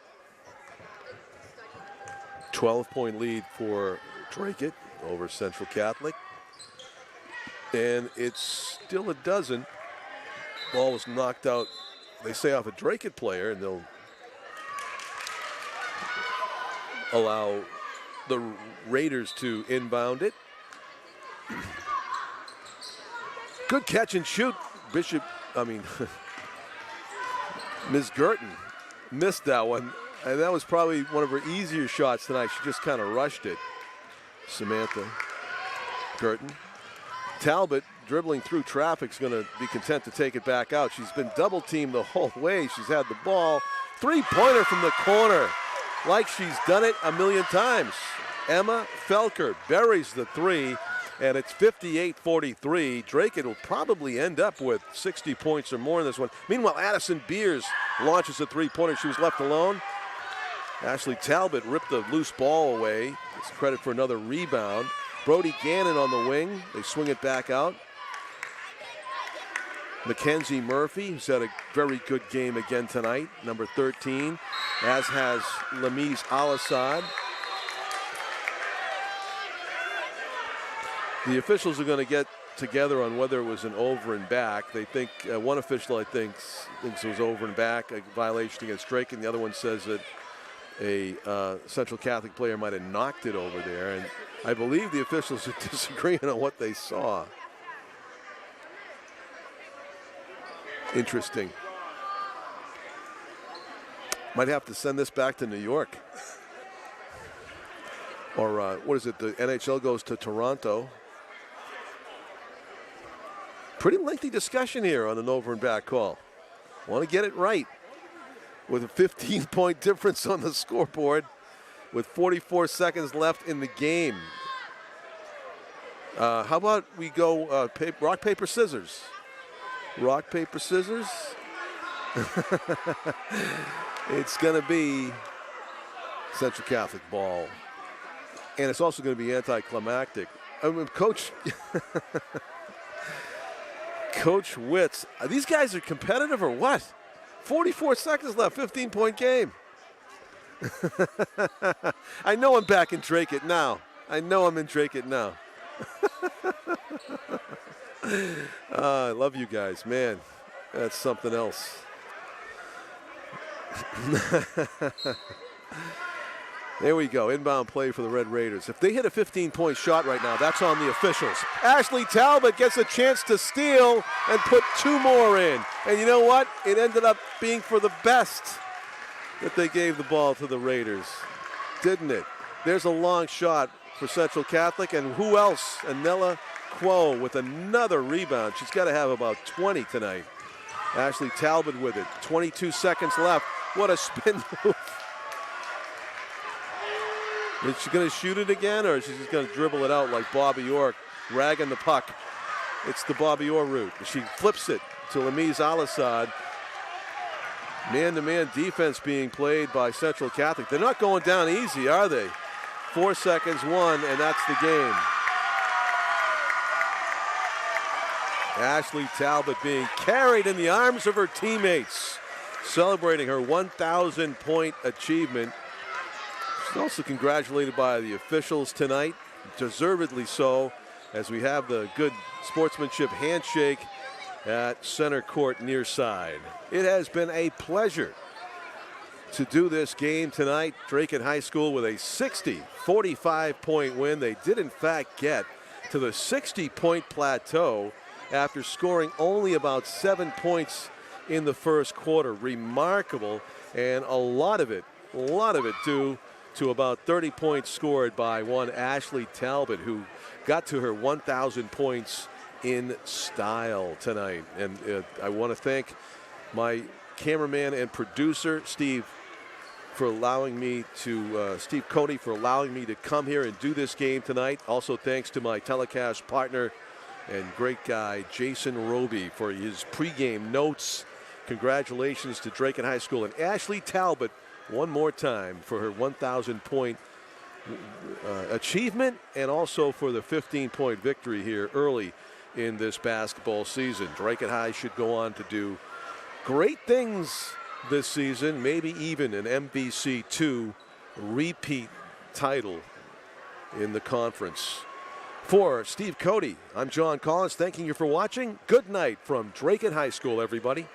12-point lead for Dracut over Central Catholic. And it's still a dozen. Ball was knocked out, they say, off a Dracut player, and they'll allow the Raiders to inbound it. Good catch and shoot. Ms. Girton missed that one. And that was probably one of her easier shots tonight. She just kind of rushed it. Samantha Girton. Talbot, dribbling through traffic, is going to be content to take it back out. She's been double teamed the whole way. She's had the ball. Three-pointer from the corner, like she's done it a million times. Emma Felker buries the three, and it's 58-43. Dracut will probably end up with 60 points or more in this one. Meanwhile, Addison Beers launches a three-pointer. She was left alone. Ashley Talbot ripped the loose ball away. It's credit for another rebound. Brody Gannon on the wing. They swing it back out. Mackenzie Murphy, who's had a very good game again tonight, number 13, as has Lamise Al-Assad. The officials are going to get together on whether it was an over and back. They think, one official, I think, thinks it was over and back, a violation against Drake, and the other one says that a Central Catholic player might have knocked it over there. And I believe the officials are disagreeing on what they saw. Interesting. Might have to send this back to New York. Or what is it? The NHL goes to Toronto. Pretty lengthy discussion here on an over and back call. Want to get it right. With a 15-point difference on the scoreboard with 44 seconds left in the game. How about we go rock, paper, scissors? Rock, paper, scissors. It's going to be Central Catholic ball. And it's also going to be anticlimactic. I mean, Coach Witz, these guys are competitive or what? 44 seconds left, 15-point game. I know I'm back in Dracut now. I know I'm in Dracut now. I love you guys, man. That's something else. There we go, inbound play for the Red Raiders. If they hit a 15-point shot right now, that's on the officials. Ashley Talbot gets a chance to steal and put 2 more in. And you know what? It ended up being for the best that they gave the ball to the Raiders, didn't it? There's a long shot for Central Catholic, and who else? Anella Quo with another rebound. She's got to have about 20 tonight. Ashley Talbot with it. 22 seconds left. What a spin move. Is she going to shoot it again, or is she just going to dribble it out like Bobby Orr, ragging the puck? It's the Bobby Orr route. She flips it to Lamiz Al-Assad. Man-to-man defense being played by Central Catholic. They're not going down easy, are they? 4 seconds, 1, and that's the game. Ashley Talbot being carried in the arms of her teammates, celebrating her 1,000-point achievement. She's also congratulated by the officials tonight, deservedly so, as we have the good sportsmanship handshake at center court near side. It has been a pleasure to do this game tonight. Dracut High School with a 45-point win. They did in fact get to the 60-point plateau after scoring only about 7 points in the first quarter. Remarkable, and a lot of it due to about 30 points scored by one Ashley Talbot, who got to her 1,000 points in style tonight. And I want to thank my cameraman and producer, Steve Cody, for allowing me to come here and do this game tonight. Also thanks to my telecast partner and great guy, Jason Roby, for his pregame notes. Congratulations to Dracut High School and Ashley Talbot one more time for her 1,000-point achievement, and also for the 15-point victory here early in this basketball season. Dracut High should go on to do great things this season, maybe even an MVC2 repeat title in the conference. For Steve Cody, I'm John Collins, thanking you for watching. Good night from Dracut High School, everybody.